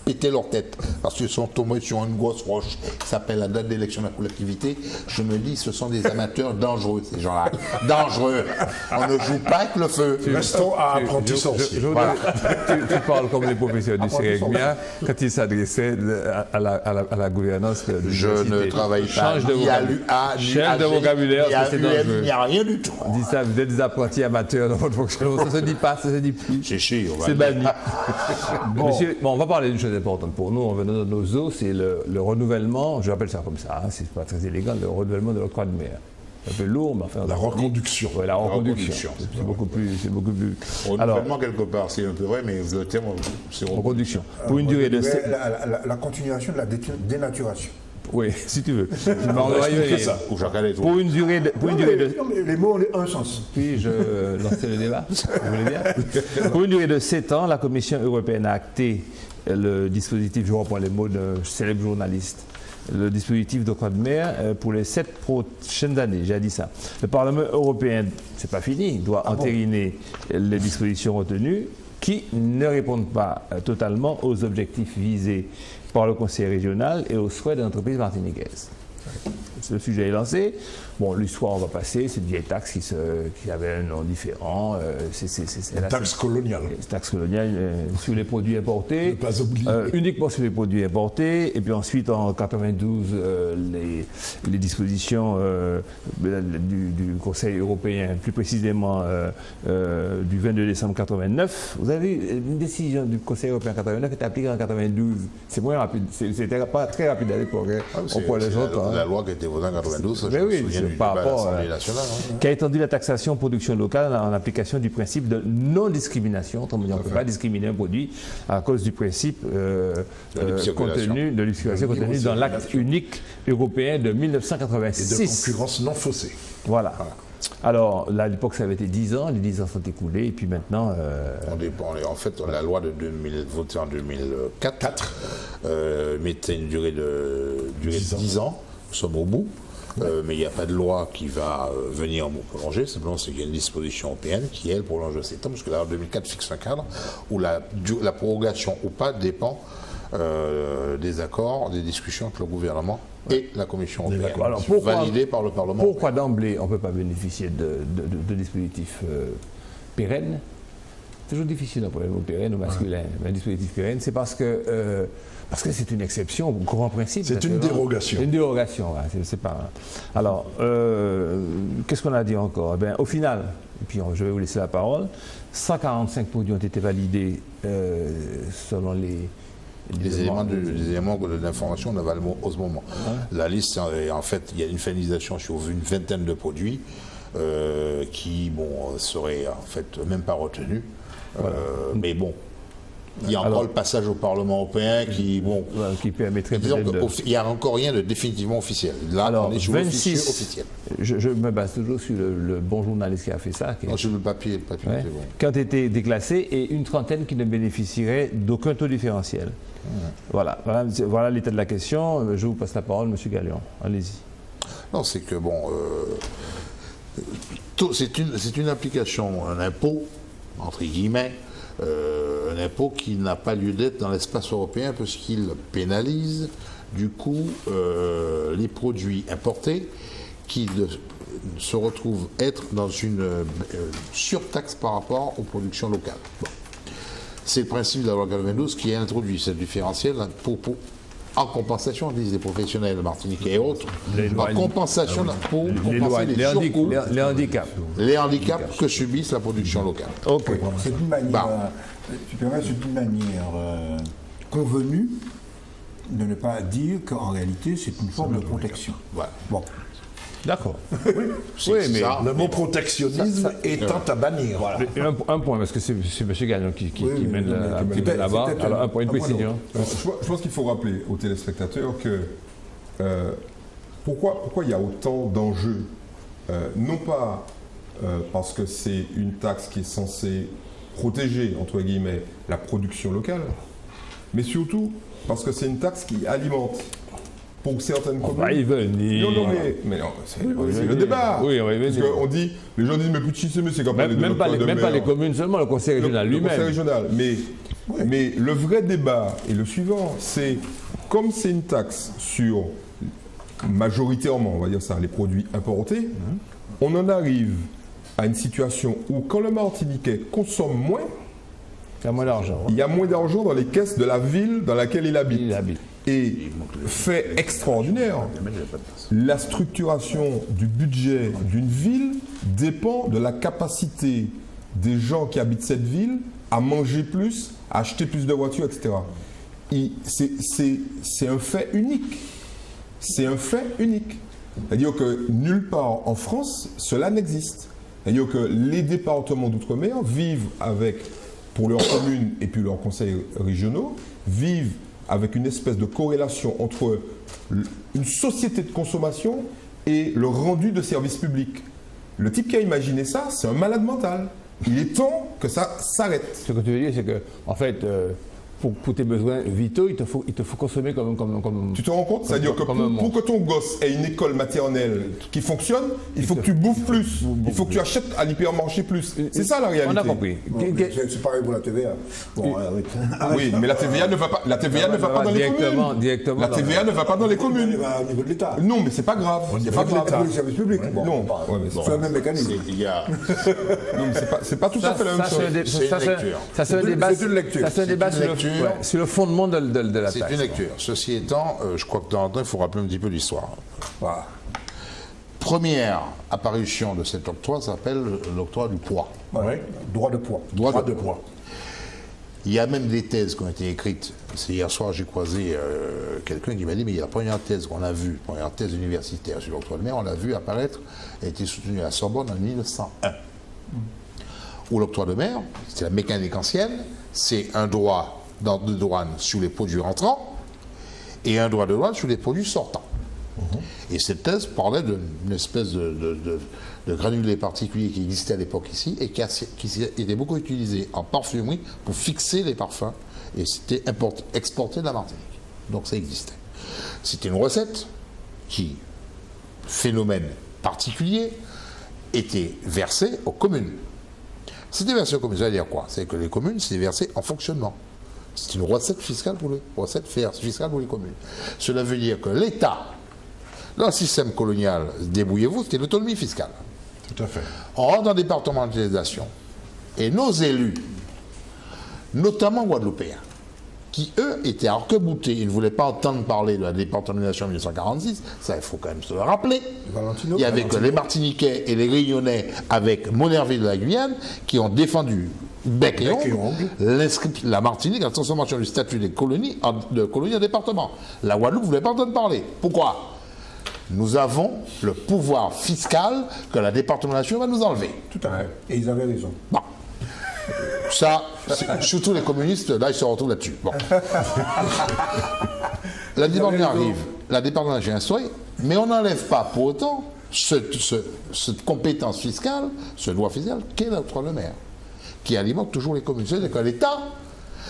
pété leur tête parce qu'ils sont tombés sur une grosse roche qui s'appelle la date d'élection de la collectivité, je me dis ce sont des amateurs dangereux, ces gens-là. Dangereux. On ne joue pas avec le feu. Restons à apprentis sorciers. Tu parles comme les professeurs du Sérégmia quand ils s'adressaient à la gouvernance de je ne travaille pas change de vocabulaire, il n'y a rien du tout. Dis ça, vous êtes des apprentis amateurs dans votre fonctionnement. Ça se dit pas, ça se dit plus. C'est banni. Monsieur, on va parler d'une chose importante pour nous. On va dans nos eaux, c'est le renouvellement, je rappelle ça comme ça, c'est pas très élégant, le renouvellement de l'octroi de mer. C'est un peu lourd, mais enfin... La reconduction. Oui, la reconduction. C'est beaucoup plus... Renouvellement, quelque part, c'est un peu vrai, mais le terme, c'est reconduction. Pour une durée de... La continuation de la dénaturation. Oui, si tu veux. Pour une durée de... Les mots ont un sens. Puis-je lancer le débat? Vous voulez bien? Pour une durée de 7 ans, la Commission européenne a acté le dispositif, je reprends les mots d'un célèbre journaliste, le dispositif d'octroi de mer pour les 7 prochaines années, j'ai dit ça. Le Parlement européen, c'est pas fini, doit entériner les dispositions retenues qui ne répondent pas totalement aux objectifs visés par le Conseil régional et aux souhaits de l'entreprise martiniquaise. Le sujet est lancé. Bon, l'histoire, on va passer. C'est une vieille taxe qui avait un nom différent. La taxe coloniale. Taxe coloniale sur les produits importés. Ne pas oublier. Uniquement sur les produits importés. Et puis ensuite, en 92, les dispositions du Conseil européen, plus précisément du 22 décembre 89. Vous avez une décision du Conseil européen 89 qui est appliquée en 92. C'est moins rapide. C'était pas très rapide à l'époque. La loi qui a été votée en 92, par rapport à l'Assemblée nationale, qui a étendu la taxation production locale en application du principe de non-discrimination. Autrement dit, on ne peut pas discriminer un produit à cause du principe contenu de l'exclusion contenu dans l'acte unique européen de 1986. Et de concurrence non faussée. Voilà. Alors, là, à l'époque, ça avait été 10 ans. Les 10 ans sont écoulés. Et puis maintenant... En fait, la loi de 2000, votée en 2004 mettait une durée de 10 ans. Nous sommes au bout. Mais il n'y a pas de loi qui va venir prolonger, simplement c'est qu'il y a une disposition européenne qui, elle, prolonge de 7 ans, parce que la loi 2004 fixe un cadre où la prorogation ou pas dépend des accords, des discussions entre le gouvernement et la Commission européenne, validée par le Parlement. Pourquoi d'emblée on ne peut pas bénéficier de dispositifs pérennes? C'est toujours difficile pour les mots pérennes au masculin, mais un dispositif pérenne, c'est parce que c'est une exception au grand principe. C'est une dérogation. Une dérogation, c'est pas... Alors, qu'est-ce qu'on a dit encore? Eh bien, au final, et puis je vais vous laisser la parole, 145 produits ont été validés selon les éléments d'information d'avalement au moment. La liste, en fait, il y a une finalisation sur une vingtaine de produits qui, seraient en fait même pas retenus. Mais bon, il y a encore le passage au Parlement européen qui permettrait il n'y a encore rien de définitivement officiel. Là, on est sur l'officiel officiel. Je me base toujours sur le bon journaliste qui a fait ça. Sur le papier c'est bon. Qui ont été déclassés et une trentaine qui ne bénéficieraient d'aucun taux différentiel. Voilà l'état de la question. Je vous passe la parole, M. Gallion. Allez-y. Non, c'est que c'est une application, un impôt, entre guillemets, un impôt qui n'a pas lieu d'être dans l'espace européen parce qu'il pénalise du coup les produits importés qui se retrouvent être dans une surtaxe par rapport aux productions locales. Bon. C'est le principe de la loi 92 qui a introduit ce différentiel en compensation, disent les professionnels martiniquais et autres, en compensation pour compenser les surcoûts, les handicaps que subissent la production locale. Ok. C'est une manière, tu permets, c'est une manière convenue de ne pas dire qu'en réalité c'est une forme de protection. Voilà. Bon. D'accord. Oui, mais le mot protectionnisme étant à bannir. Voilà. Un point, parce que c'est M. Gagnon qui mène un petit peu là-bas. Alors, un point, une précision. Je pense qu'il faut rappeler aux téléspectateurs que pourquoi il y a autant d'enjeux, non pas parce que c'est une taxe qui est censée protéger, entre guillemets, la production locale, mais surtout parce que c'est une taxe qui alimente pour certaines communes. On va y venir. Non, mais non, c'est le débat. Oui, on va y venir. Parce qu'on dit, les gens disent, mais Poutchissé, mais c'est quand même pas les communes seulement, le conseil régional lui-même. Le conseil régional. Mais le vrai débat est le suivant, c'est comme c'est une taxe sur majoritairement, on va dire ça, les produits importés, on en arrive à une situation où quand le Martiniquais consomme moins, il y a moins d'argent. Il y a moins d'argent dans les caisses de la ville dans laquelle il habite. Et fait extraordinaire, la structuration du budget d'une ville dépend de la capacité des gens qui habitent cette ville à manger plus, à acheter plus de voitures, etc. C'est un fait unique. C'est un fait unique. C'est-à-dire que nulle part en France, cela n'existe. C'est-à-dire que les départements d'outre-mer vivent avec, pour leurs communes et puis leurs conseils régionaux, vivent avec une espèce de corrélation entre une société de consommation et le rendu de services publics. Le type qui a imaginé ça, c'est un malade mental. Il est temps que ça s'arrête. Ce que tu veux dire, c'est que, en fait, pour tes besoins vitaux, il te faut consommer comme... Tu te rends compte? C'est-à-dire que pour que ton gosse ait une école maternelle qui fonctionne, il faut que tu bouffes plus. Il faut que tu achètes à l'hypermarché plus. C'est ça la réalité. On a compris. C'est pareil pour la TVA. Bon, oui, mais la TVA ne va pas, dans les communes. Directement. La TVA ne va pas dans les communes. Au niveau de l'État. Non, mais c'est pas grave. C'est pas grave. Le service public. Non. C'est le même mécanisme. Non, mais c'est pas tout à fait la même chose. Ça, c'est une débat sur le fondement de la taxe. C'est une lecture. Ceci étant, je crois que dans le temps, il faut rappeler un petit peu l'histoire. Voilà. Première apparition de cet octroi s'appelle l'octroi du poids. Oui, droit de poids. Droit de poids. Il y a même des thèses qui ont été écrites. C'est hier soir, j'ai croisé quelqu'un qui m'a dit, mais la première thèse qu'on a vue, première thèse universitaire sur l'octroi de mer, on l'a vue apparaître, elle a été soutenue à la Sorbonne en 1901. Où l'octroi de mer, c'est la mécanique ancienne, c'est un droit de douane sur les produits rentrants et un droit de douane sur les produits sortants. Et cette thèse parlait d'une espèce de granulé particulier qui existait à l'époque ici et qui était beaucoup utilisé en parfumerie pour fixer les parfums, et c'était exporté de la Martinique. Donc ça existait. C'était une recette qui, phénomène particulier, était versée aux communes. C'était versé aux communes, ça veut dire quoi? C'est que les communes, c'était versé en fonctionnement. C'est une recette fiscale pour les communes. Cela veut dire que l'État, dans le système colonial, débrouillez-vous, c'était l'autonomie fiscale. Tout à fait. On rentre dans la départementalisation. Et nos élus, notamment guadeloupéens, qui eux étaient arc-boutés, ils ne voulaient pas entendre parler de la départementalisation en 1946, ça il faut quand même se le rappeler. Il y avait que les Martiniquais et les Réunionnais avec Monerville de la Guyane qui ont défendu bec et ongle la Martinique, la transformation du statut des colonies en département. La Guadeloupe ne voulait pas entendre parler. Pourquoi? Nous avons le pouvoir fiscal que la départementalisation va nous enlever. Tout à fait. Et ils avaient raison. Bon. Ça, surtout les communistes, là, ils se retrouvent là-dessus. Bon. La départementation arrive, la départementation est instaurée, mais on n'enlève pas pour autant cette compétence fiscale, ce droit fiscal, qu'est l'octroi de mer, qui alimente toujours les communes. C'est-à-dire que l'État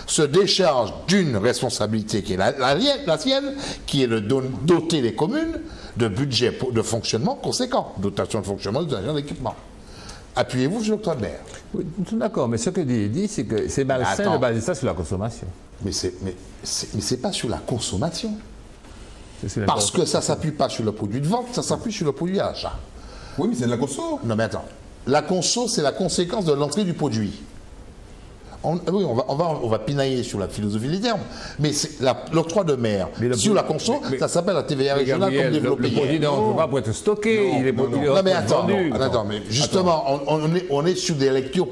se décharge d'une responsabilité qui est la sienne, qui est de doter les communes de budget de fonctionnement conséquent, dotation de fonctionnement, dotation d'équipement. Appuyez-vous sur l'octroi de mer. Oui, d'accord, mais ce que dit, c'est que c'est malsain de baser ça sur la consommation. Mais c'est pas sur la consommation. Parce que ça ne s'appuie pas sur le produit de vente, ça s'appuie sur le produit à l'achat. Oui, mais c'est de la conso. Non, mais attends. La conso, c'est la conséquence de l'entrée du produit. Oui, on va pinailler sur la philosophie des termes, mais l'octroi de mer sur la conso, ça s'appelle la TVA régionale comme développé. Le produit ne peut pas pour être stocké, il est mais attends, mais justement, on est sur des lectures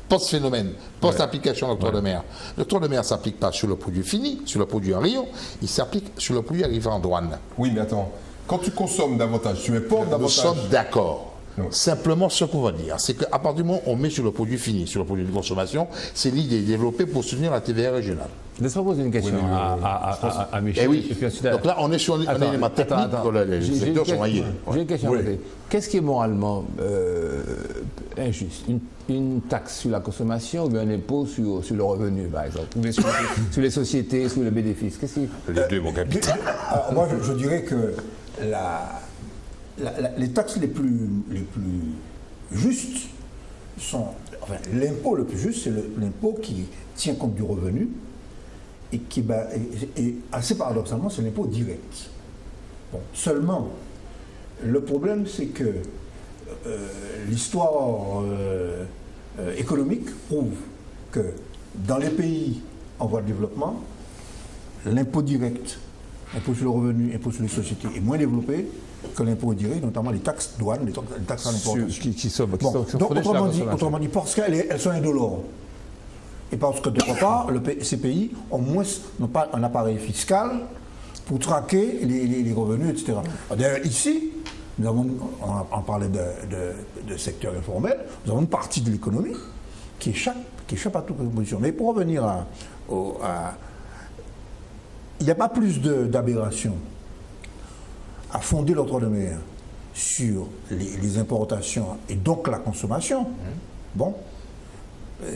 post-phénomène, post-application de l'octroi de mer. L'octroi de mer ne s'applique pas sur le produit fini, sur le produit en rayon, il s'applique sur le produit arrivé en douane. Oui, mais attends, quand tu consommes davantage, tu importes davantage. Nous sommes d'accord. Simplement, ce qu'on va dire, c'est qu'à partir du moment où on met sur le produit fini, sur le produit de consommation, c'est l'idée développée pour soutenir la TVA régionale. Laisse-moi poser une question à Michel. Eh oui. Donc là, on est sur un élément technique. J'ai une question à poser. Qu'est-ce qui est moralement injuste? Une taxe sur la consommation ou bien un impôt sur le revenu, par exemple? Ou bien sur les sociétés, sur le bénéfice? Les deux, mon capitaine. Moi, je dirais que les taxes les plus justes sont... Enfin, l'impôt le plus juste, c'est l'impôt qui tient compte du revenu et qui, et assez paradoxalement, c'est l'impôt direct. Bon, seulement, le problème, c'est que l'histoire économique prouve que dans les pays en voie de développement, l'impôt direct, l'impôt sur le revenu, l'impôt sur les sociétés est moins développé que l'impôt direct, notamment les taxes douanes, les taxes à l'importation. Autrement dit, parce qu'elles sont indolores. Et parce que d'autre part, ces pays n'ont pas un appareil fiscal pour traquer les revenus, etc. D'ailleurs, ici, on parlait de secteur informel, nous avons une partie de l'économie qui échappe à toute proposition. Mais pour revenir il n'y a pas plus d'aberration à fonder l'octroi de mer sur les importations et donc la consommation. Bon,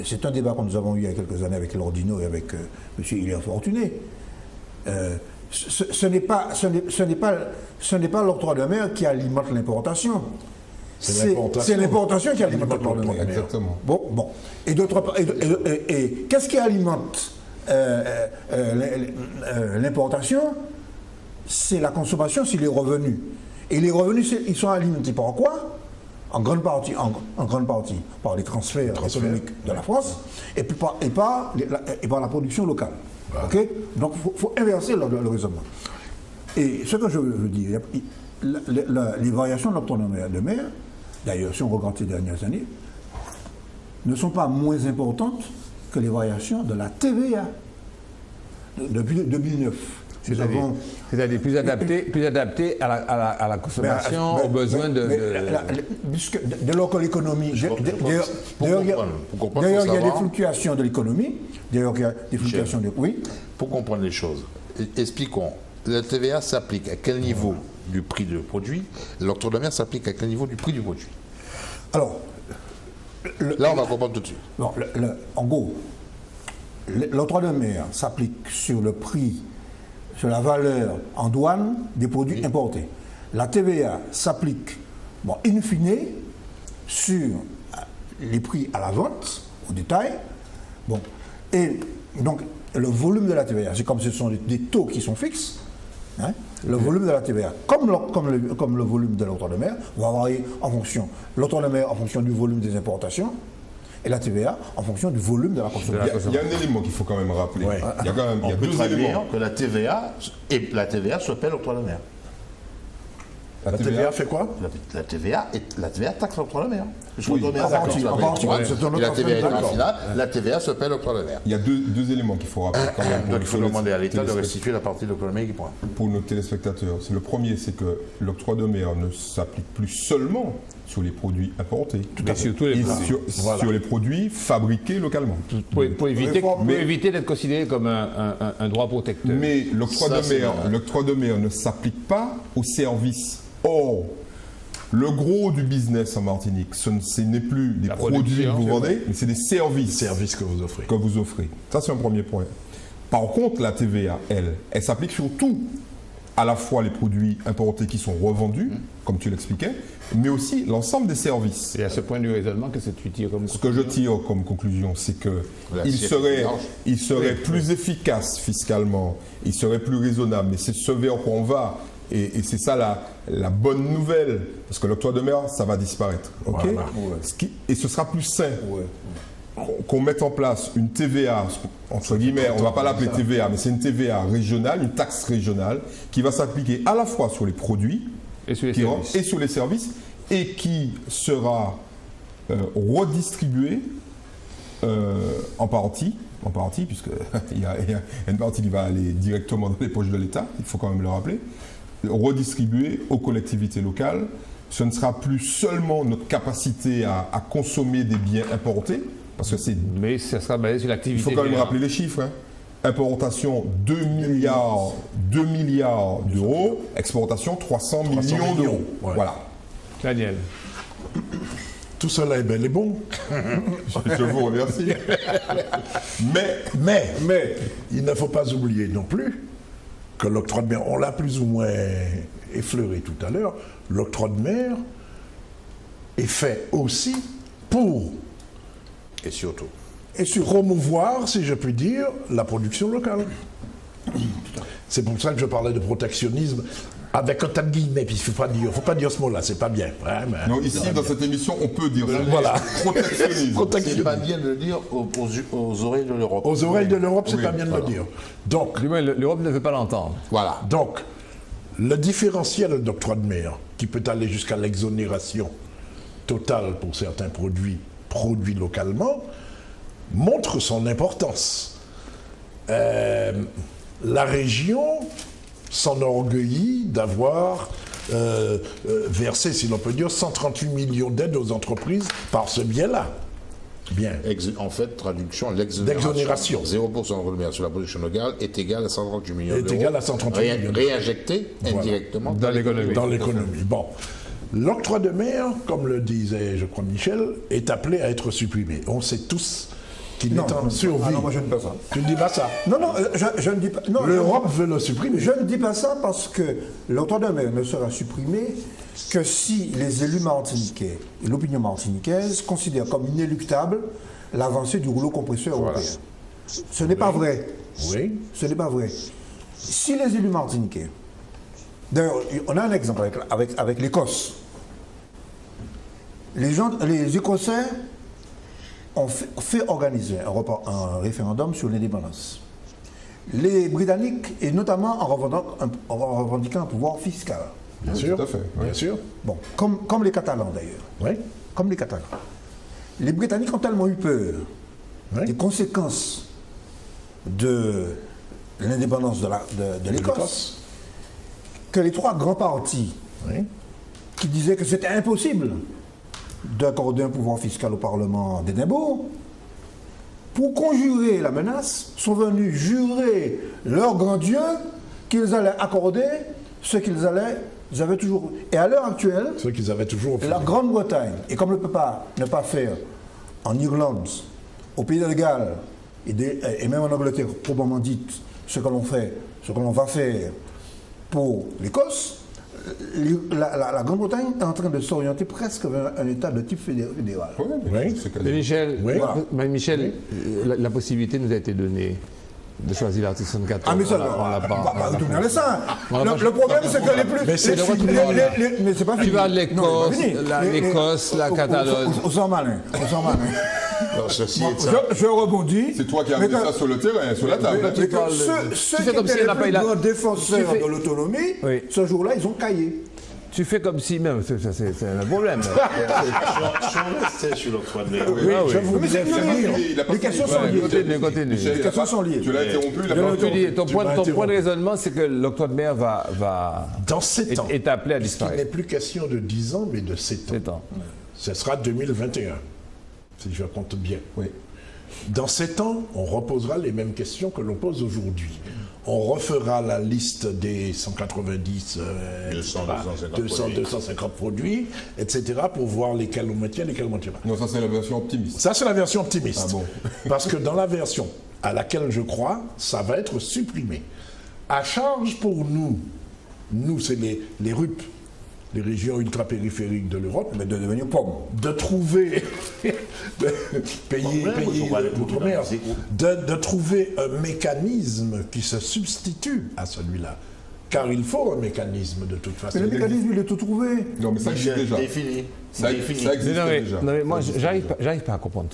c'est un débat que nous avons eu il y a quelques années avec l'Ordino et avec M. Hilaire Fortuné. Ce n'est pas l'octroi de mer qui alimente l'importation. C'est l'importation qui alimente l'octroi de mer. Exactement. Bon. Et d'autre part, et qu'est-ce qui alimente l'importation? C'est la consommation, c'est les revenus. Et les revenus, ils sont alimentés par quoi? En grande partie par les transferts économiques de la France et par la production locale. Voilà. Okay? Donc il faut inverser le raisonnement. Et ce que je veux dire, les variations de l'octroi de mer, d'ailleurs, si on regarde ces dernières années, ne sont pas moins importantes que les variations de la TVA depuis 2009. C'est-à-dire plus adapté à la consommation, aux besoins dès lors que l'économie... D'ailleurs, il y a des fluctuations de l'économie. D'ailleurs, il y a des fluctuations de... Oui. Pour comprendre les choses, expliquons. La TVA s'applique à quel niveau du prix du produit? L'octroi de mer s'applique à quel niveau du prix du produit? Alors... Là, on va comprendre tout de suite. Non, en gros, l'octroi de mer s'applique sur le prix, sur la valeur en douane des produits importés. La TVA s'applique, in fine, sur les prix à la vente, au détail. Bon, et donc, le volume de la TVA, c'est comme ce sont des taux qui sont fixes, hein, le volume de la TVA, comme le volume de l'octroi de mer, va varier en fonction, l'octroi de mer en fonction du volume des importations, et la TVA en fonction du volume de la consommation. Il y a un élément qu'il faut quand même rappeler. Ouais. Il y a deux éléments. Que la TVA s'appelle l'octroi de mer. La TVA fait quoi? La TVA taxe l'octroi de mer. La TVA s'appelle l'octroi de mer. Il y a deux éléments qu'il faut rappeler quand même. Donc il faut demander à l'État de restituer la partie de l'octroi de mer qui prend. Pour nos téléspectateurs, le premier, c'est que l'octroi de mer ne s'applique plus seulement sur les produits importés, mais surtout sur les produits fabriqués localement. Pour éviter d'être considéré comme un droit protecteur. Mais l'octroi de mer ne s'applique pas aux services. Or, le gros du business en Martinique, ce n'est plus des produits que vous vendez, mais c'est des services. Services que vous offrez. Ça, c'est un premier point. Par contre, la TVA, elle s'applique sur tout. À la fois les produits importés qui sont revendus, comme tu l'expliquais, mais aussi l'ensemble des services. Et à ce point du raisonnement, qu'est-ce que tu tires comme conclusion? Ce que je tire comme conclusion, c'est qu'il serait plus efficace fiscalement, il serait plus raisonnable, mais c'est ce vers quoi on va. Et c'est ça la bonne nouvelle, parce que l'octroi de mer, ça va disparaître. Okay? Voilà. Et ce sera plus sain. qu'on mette en place une TVA, entre guillemets, on ne va pas l'appeler TVA, mais c'est une TVA régionale, une taxe régionale, qui va s'appliquer à la fois sur les produits et sur les services, et qui sera redistribuée en partie, puisqu'il y a une partie qui va aller directement dans les poches de l'État, il faut quand même le rappeler, redistribuée aux collectivités locales. Ce ne sera plus seulement notre capacité à consommer des biens importés, parce que c'est... Mais ça sera basé sur l'activité. Il faut quand même rappeler les chiffres. Hein. Importation 2 milliards d'euros, exportation 300 millions d'euros. Ouais. Voilà. Daniel. Tout cela est bel et bon. Je vous remercie. Mais il ne faut pas oublier non plus que l'octroi de mer, on l'a plus ou moins effleuré tout à l'heure, l'octroi de mer est fait aussi pour Et surtout. promouvoir, si je puis dire, la production locale. C'est pour ça que je parlais de protectionnisme avec un tas de guillemets, puis il ne faut pas dire ce mot-là, c'est pas bien. Ouais, mais, non, ici, dans cette émission, on peut dire voilà. protectionnisme. C'est pas bien de le dire aux oreilles de l'Europe. Aux oreilles de l'Europe, c'est pas bien de le dire. Donc, l'Europe ne veut pas l'entendre. Voilà. Donc, le différentiel d'octroi de mer, qui peut aller jusqu'à l'exonération totale pour certains produits localement, montre son importance. La région s'enorgueillit d'avoir versé, si l'on peut dire, 138 millions d'aides aux entreprises par ce biais-là. Bien. En fait, traduction, l'exonération. 0% de mer sur la production locale est égal à 138 millions d'euros. Est égal à 138 millions d'euros. Réinjecté indirectement dans l'économie. Dans l'économie. Bon. L'octroi de mer, comme le disait, je crois, Michel, est appelé à être supprimé. On sait tous qu'il est en survie. Ah non, moi je ne dis pas ça. Tu ne dis pas ça? Non, je ne dis pas. L'Europe veut le supprimer. Je ne dis pas ça parce que l'octroi de mer ne sera supprimé que si les élus martiniquais et l'opinion martiniquaise considèrent comme inéluctable l'avancée du rouleau compresseur européen. Ce n'est pas vrai. Oui. Ce n'est pas vrai. Si les élus martiniquais, d'ailleurs, on a un exemple avec l'Écosse. Les Écossais ont fait organiser un référendum sur l'indépendance. Les Britanniques, et notamment en revendiquant un pouvoir fiscal. Bien sûr. Tout à fait. Bien sûr. Bon, comme les Catalans d'ailleurs. Oui. Comme les Catalans. Les Britanniques ont tellement eu peur des conséquences de l'indépendance de l'Écosse que les trois grands partis qui disaient que c'était impossible d'accorder un pouvoir fiscal au Parlement d'Édimbourg, pour conjurer la menace, sont venus jurer leur grand Dieu qu'ils allaient accorder ce qu'ils avaient toujours. Et à l'heure actuelle, ce qu'ils avaient toujours fait. La Grande-Bretagne, et comme ne peut pas faire en Irlande, au Pays de Galles, et même en Angleterre, proprement dite, ce que l'on va faire pour l'Écosse, la Grande-Bretagne est en train de s'orienter presque vers un État de type fédéral. Oui. Mais Michel, Voilà. La possibilité nous a été donnée de choisir l'article 74. Ah mais ça, on l'a pas. Le problème c'est que les plus... Mais c'est Mais c'est pas fini. Tu vas de Non, l'Écosse, la Catalogne. On s'en malin. Je rebondis. C'est toi qui as mis ça sur le terrain, sur la table. Ceux qui étaient les plus grands défenseurs de l'autonomie, ce jour-là, ils ont caillé. Tu fais comme si même, c'est un problème. Si on restait sur l'octroi de mer. Je vous disais finir. Les questions sont liées. Continue. Les questions sont liées. Tu l'as interrompu. Ton point de raisonnement, c'est que l'octroi de mer dans 7 ans, est appelé à il disparaître. n'est plus question de 10 ans, mais de 7 ans. 7 ans. Ce sera 2021, si je compte bien. Oui. Dans 7 ans, on reposera les mêmes questions que l'on pose aujourd'hui. On refera la liste des 190, 250 produits, etc., pour voir lesquels on maintient, lesquels on ne maintient pas. Non, ça c'est la version optimiste. Ça, c'est la version optimiste. Ah bon. Parce que dans la version à laquelle je crois, ça va être supprimé. À charge pour nous c'est les RUP, les régions ultra-périphériques de l'Europe, Mais de devenir pauvre. de trouver de trouver un mécanisme qui se substitue à celui-là. Car il faut un mécanisme de toute façon. Mais le mécanisme, il est tout trouvé. Non, mais ça existe déjà. Défini. Ça existe déjà. Non, mais moi, j'arrive pas à comprendre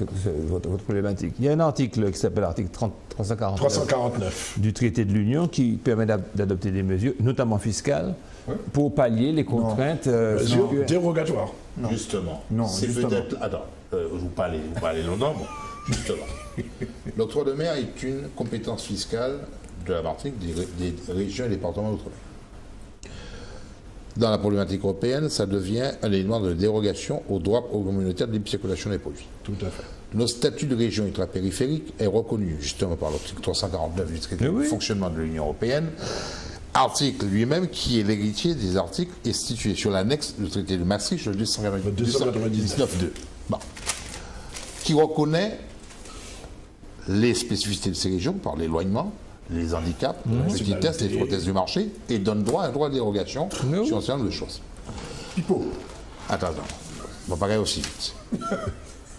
votre problématique. Il y a un article qui s'appelle l'article 349 du traité de l'Union qui permet d'adopter des mesures, notamment fiscales, pour pallier les contraintes dérogatoires. Non. Justement. Non, c'est peut-être. Attends, vous parlez longtemps, bon. Justement. L'octroi de mer est une compétence fiscale de la Martinique, des régions et départements d'outre-mer. Dans la problématique européenne, ça devient un élément de dérogation au droit communautaire de libre circulation des produits. Tout à fait. Notre statut de région ultrapériphérique est reconnu justement par l'article 349 du traité de fonctionnement de l'Union européenne, article lui-même qui est l'héritier des articles institués sur l'annexe du traité de Maastricht, le 299.2, bon, qui reconnaît les spécificités de ces régions par l'éloignement, les handicaps, les petitesses, les prothèses du marché, et donne droit à un droit de dérogation sur un certain nombre de choses. Pipo. Attends, on va pas aller aussi vite.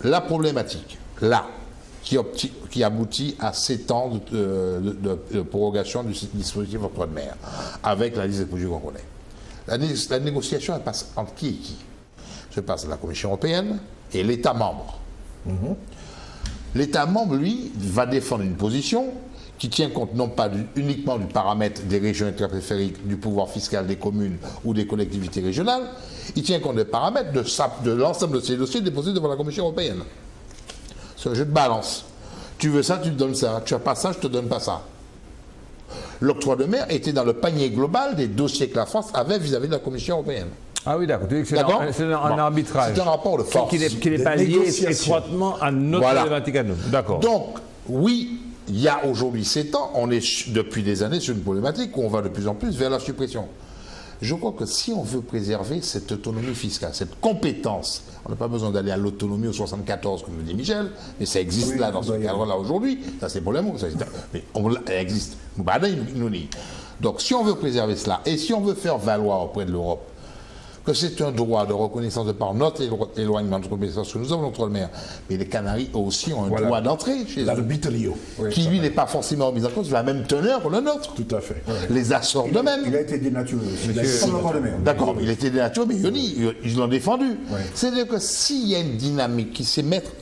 La problématique, là, qui aboutit à 7 ans de prorogation du dispositif octroi de mer, avec la liste des produits qu'on connaît. La négociation, elle passe entre qui et qui? Se passe à la Commission européenne et l'État membre. L'État membre, lui, va défendre une position qui tient compte non pas uniquement du paramètre des régions ultrapériphériques, du pouvoir fiscal des communes ou des collectivités régionales, il tient compte des paramètres de l'ensemble de ces dossiers déposés devant la Commission européenne. C'est un jeu de balance. Tu veux ça, tu te donnes ça. Tu n'as pas ça, je ne te donne pas ça. L'octroi de mer était dans le panier global des dossiers que la France avait vis-à-vis de la Commission européenne. Ah oui, d'accord. C'est un arbitrage. C'est un rapport de force. Qui n'est pas lié étroitement à notre problématique à nous. D'accord. Donc, oui, il y a aujourd'hui 7 ans, on est depuis des années sur une problématique où on va de plus en plus vers la suppression. Je crois que si on veut préserver cette autonomie fiscale, cette compétence, on n'a pas besoin d'aller à l'autonomie au 74, comme le dit Michel, mais ça existe là, dans ce cadre-là aujourd'hui. Ça, c'est le problème, mais elle existe. Donc, si on veut préserver cela, et si on veut faire valoir auprès de l'Europe que c'est un droit de reconnaissance de par notre éloignement de compétence que nous avons l'octroi de mer, mais les Canaries aussi ont un droit d'entrée chez eux, qui lui n'est pas forcément mis en cause de la même teneur que le nôtre. Tout à fait. Les Açores de même. Il a été dénaturé. D'accord, il a été dénaturé, mais ils l'ont défendu. C'est-à-dire que s'il y a une dynamique qui sait mettre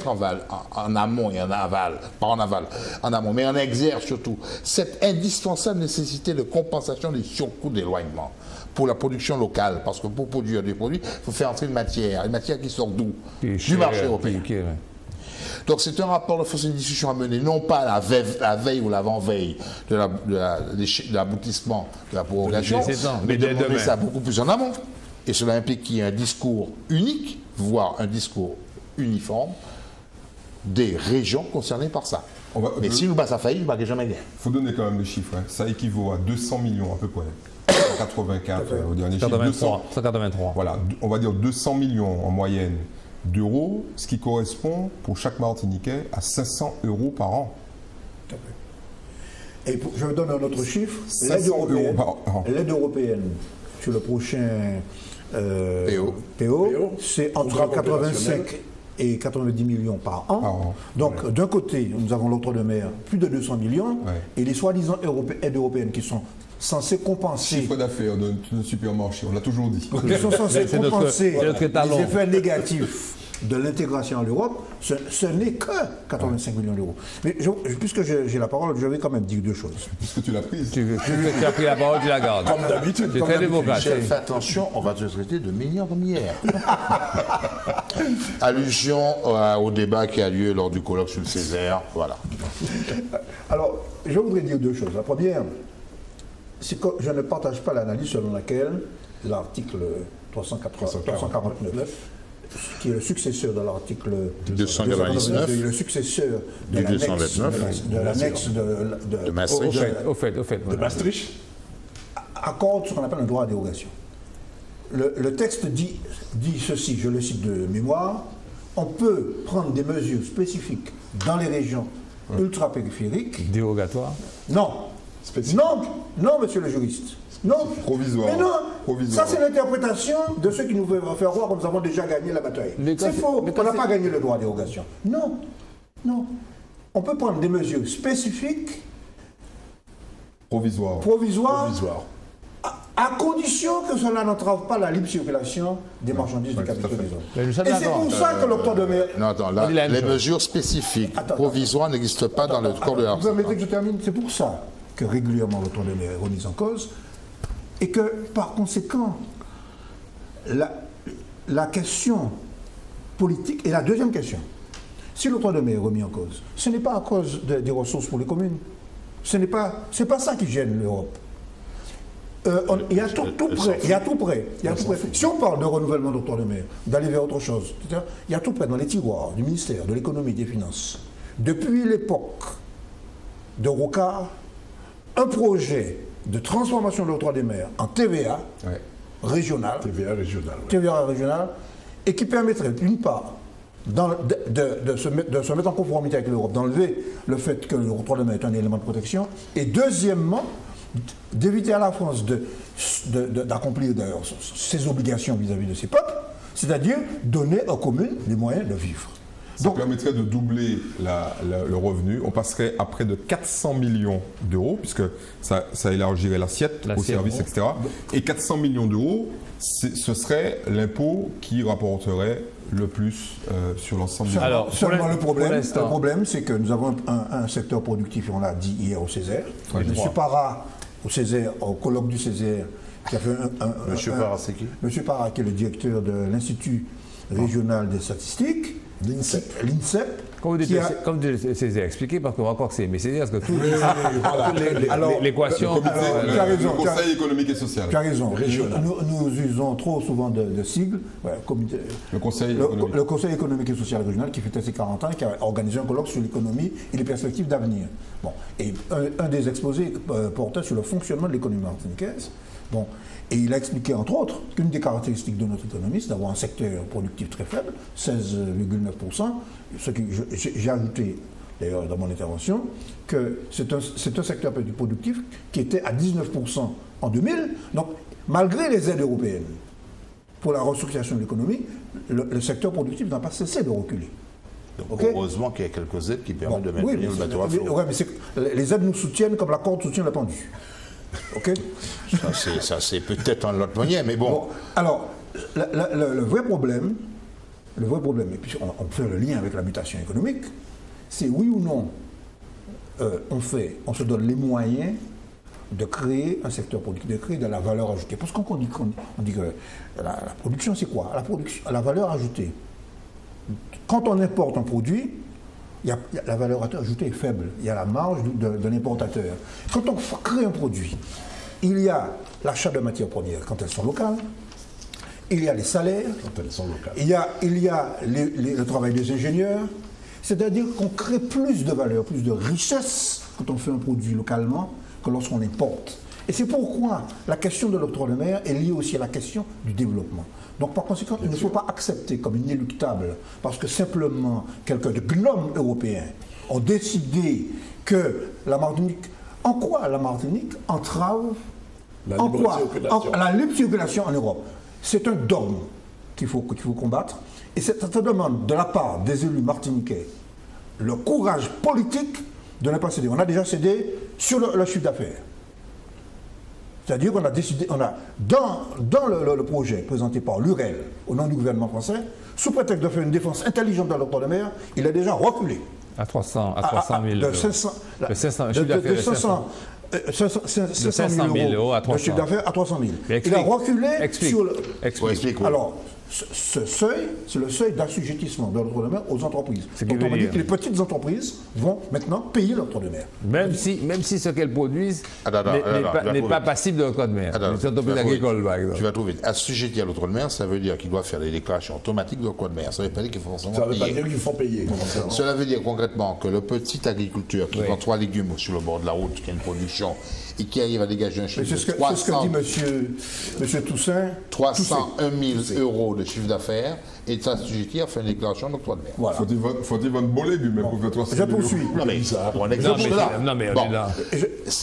en amont et en aval, pas en aval, en amont, mais en exergue surtout, cette indispensable nécessité de compensation des surcoûts d'éloignement pour la production locale, parce que pour produire des produits, il faut faire entrer une matière qui sort d'où? Du marché européen. Donc c'est un rapport de force, une discussion à mener, non pas la veille ou l'avant-veille de l'aboutissement de la prorogation, mais de mener ça beaucoup plus en amont. Et cela implique qu'il y ait un discours unique, voire un discours uniforme, des régions concernées par ça. Mais si nous battons ça faillit, il ne va jamais gagner. Il faut donner quand même le chiffre. Ça équivaut à 200 millions à peu près. 184 au dernier chiffre. 183. Voilà, on va dire 200 millions en moyenne d'euros, ce qui correspond pour chaque Martiniquais à 500 € par an. Et je vous donne un autre chiffre. 500 € par an. L'aide européenne sur le prochain PO, c'est entre 85 et 90 millions par an. Donc, d'un côté, nous avons l'octroi de mer, plus de 200 millions, et les soi-disant aides européennes qui sont censées compenser... Chiffre d'affaires de supermarché, on l'a toujours dit. Qui sont censées compenser les effets négatifs de l'intégration à l'Europe, ce n'est que 85 millions d'euros. Mais puisque j'ai la parole, je vais quand même dire deux choses. Puisque tu l'as prise. Tu as pris la parole, tu la gardes. Comme d'habitude. C'est très démocrate. Fais attention, on va te traiter de milliardaire. Allusion au débat qui a lieu lors du colloque sur le Césaire. Voilà. Alors, je voudrais dire deux choses. La première, c'est que je ne partage pas l'analyse selon laquelle l'article 349, qui est le successeur de l'article 299, le successeur de l'annexe de Maastricht, de Maastricht, accorde ce qu'on appelle un droit à dérogation. Le texte dit ceci, je le cite de mémoire: on peut prendre des mesures spécifiques dans les régions ultra-périphériques. Dérogatoire? Non. Non, monsieur le juriste. Non. Provisoire. Mais non. Provisoire. Ça, c'est l'interprétation de ceux qui nous veulent faire croire que nous avons déjà gagné la bataille. C'est faux. On n'a pas gagné le droit à dérogation. Non. On peut prendre des mesures spécifiques Provisoire. Provisoire. À condition que cela n'entrave pas la libre circulation des marchandises, des capitaux des hommes. Et c'est pour ça que l'octroi de mer... Non, attends, là, les mesures spécifiques provisoires n'existent pas dans le corps de l'art. Vous permettez que je termine? C'est pour ça que régulièrement l'octroi de mer est remis en cause et que, par conséquent, la question politique... Et la deuxième question, si l'octroi de mer est remis en cause, ce n'est pas à cause des ressources pour les communes. C'est pas ça qui gêne l'Europe. Il y a tout prêt. Si on parle de renouvellement d'octroi de mer, d'aller vers autre chose, il y a tout prêt dans les tiroirs du ministère de l'économie et des finances. Depuis l'époque de Rocard, un projet de transformation de l'octroi des mers en TVA régional. TVA régional, et qui permettrait d'une part de se mettre en conformité avec l'Europe, d'enlever le fait que l'octroi de mer est un élément de protection, et deuxièmement, d'éviter à la France d'accomplir ses obligations vis-à-vis de ses peuples, c'est-à-dire donner aux communes les moyens de vivre. Ça permettrait de doubler le revenu. On passerait à près de 400 millions d'euros, puisque ça élargirait l'assiette aux services, etc. Et 400 millions d'euros, ce serait l'impôt qui rapporterait le plus sur l'ensemble du... Alors, seulement le problème, c'est que nous avons un secteur productif, on l'a dit hier au Césaire. Monsieur Parra, au Césaire, au colloque du Césaire, qui a fait Monsieur Parra, c'est qui? Monsieur Parra, qui est le directeur de l'Institut régional des statistiques, l'INSEP. Comme tu as expliqué, parce qu'on va croire que c'est Césaire, parce que l'équation... Le Conseil économique et social. Tu as raison. Nous usons trop souvent de sigles. Le Conseil économique et social régional, qui fêtait ses 40 ans, qui a organisé un colloque sur l'économie et les perspectives d'avenir. Bon. Et un des exposés portait sur le fonctionnement de l'économie martiniquaise. Bon. Et il a expliqué, entre autres, qu'une des caractéristiques de notre économie, c'est d'avoir un secteur productif très faible, 16,9%, ce que j'ai ajouté d'ailleurs dans mon intervention, que c'est un secteur productif qui était à 19% en 2000. Donc, malgré les aides européennes pour la restructuration de l'économie, le secteur productif n'a pas cessé de reculer. Donc, heureusement qu'il y a quelques aides qui permettent de maintenir le bateau à flot. Oui, mais les aides nous soutiennent comme la corde soutient la pendule. Ok. Ça c'est peut-être un autre moyen, mais bon. Alors, le vrai problème, et puis on fait le lien avec la mutation économique, c'est oui ou non, on se donne les moyens de créer un secteur productif, de créer de la valeur ajoutée. Parce qu'on dit que la production, c'est quoi? La valeur ajoutée. Quand on importe un produit, la valeur ajoutée est faible. Il y a la marge de l'importateur. Quand on crée un produit, il y a l'achat de matières premières quand elles sont locales, il y a les salaires, quand elles sont locales, il y a le travail des ingénieurs, c'est-à-dire qu'on crée plus de valeur, plus de richesse quand on fait un produit localement que lorsqu'on importe. Et c'est pourquoi la question de l'octroi de mer est liée aussi à la question du développement. Donc par conséquent, il ne faut pas accepter comme inéluctable, parce que simplement quelques gnomes européens ont décidé que la Martinique, en quoi la Martinique entrave la libre circulation en Europe. C'est un dogme qu'il faut combattre, et ça demande de la part des élus martiniquais le courage politique de ne pas céder. On a déjà cédé sur le chiffre d'affaires. C'est-à-dire qu'on a décidé, dans le projet présenté par l'UREL, au nom du gouvernement français, sous prétexte de faire une défense intelligente de l'octroi de mer, il a déjà reculé. À 300 000 euros. De 500 000 euros de chiffre d'affaires à 300 000. Il a reculé sur le... Alors, ce seuil, c'est le seuil d'assujettissement de l'octroi de mer aux entreprises. Donc on va dire que les petites entreprises vont maintenant payer l'octroi de mer. Même si ce qu'elles produisent n'est pas passible de l'octroi de mer. Les entreprises agricoles, par exemple. Tu vas trouver. Assujettir à l'octroi de mer, ça veut dire qu'ils doivent faire des déclarations automatiques de l'octroi de mer. Ça ne veut pas dire qu'il faut forcément payer. Ça ne veut pas dire qu'il faut payer. Cela veut dire concrètement que le petit agriculteur qui vend 3 légumes sur le bord de la route, qui a une production et qui arrive à dégager un chiffre de 300, c'est ce que dit monsieur Toussaint. 301 000 euros de chiffre d'affaires et de assujetti à faire une déclaration d'octroi de mer. Voilà. Faut-il vendre beau légumes pour faire 300 000 euros? Je poursuis. Non mais, pour un exemple,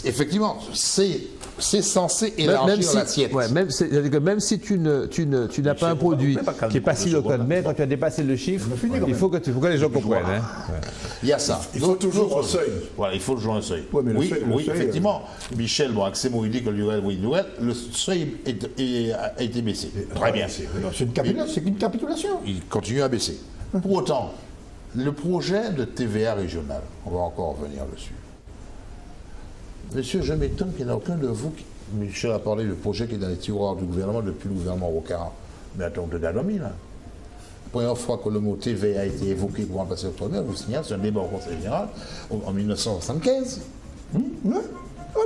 effectivement, c'est c'est censé élargir l'assiette. Ouais, c'est-à-dire que même si tu n'as pas un produit qui est pas si local, mais quand tu as dépassé le chiffre, il faut que les gens comprennent. Hein. Il y a ça. Il faut toujours un seuil. Voilà, il faut toujours un seuil. Ouais, mais oui, le seuil, effectivement. Michel, bon, avec il dit que le seuil a été baissé. Très bien. C'est une capitulation. Il continue à baisser. Pour autant, le projet de TVA régional, on va encore revenir dessus. Monsieur, je m'étonne qu'il n'y en a aucun de vous qui... Michel a parlé du projet qui est dans les tiroirs du gouvernement depuis le gouvernement Rocard. Mais attends, de Dadomi, là. La première fois que le mot TVA a été évoqué pour remplacer l'outre-mer, je vous signale, c'est un débat au Conseil général en 1975.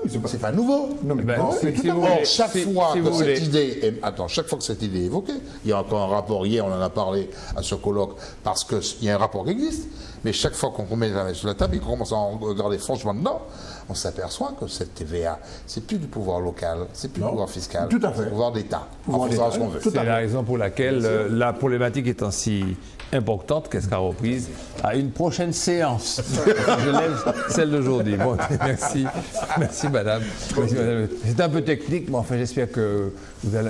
C'est pas nouveau. Non, mais chaque fois que cette idée est évoquée, il y a encore un rapport, hier on en a parlé à ce colloque, parce qu'il y a un rapport qui existe, mais chaque fois qu'on met la main sur la table et qu'on commence à en regarder franchement dedans, on s'aperçoit que cette TVA, c'est plus du pouvoir local, c'est plus du pouvoir fiscal, tout à fait. C'est du pouvoir d'État. C'est la raison pour laquelle la problématique étant si importante, qu'est-ce qu'a reprise à une prochaine séance. Je lève celle d'aujourd'hui. Bon, merci madame. C'est un peu technique, mais enfin j'espère que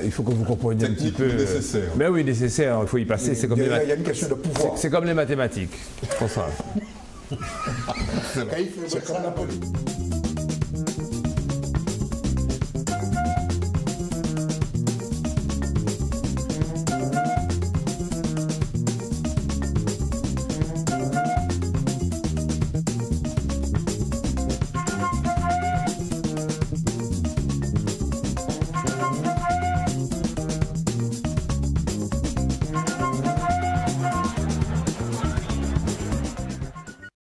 il faut que vous compreniez un petit peu. Nécessaire. Mais oui, nécessaire, il faut y passer. C'est comme il y a une question de pouvoir. C'est comme les mathématiques. Pour ça. C'est comme la politique.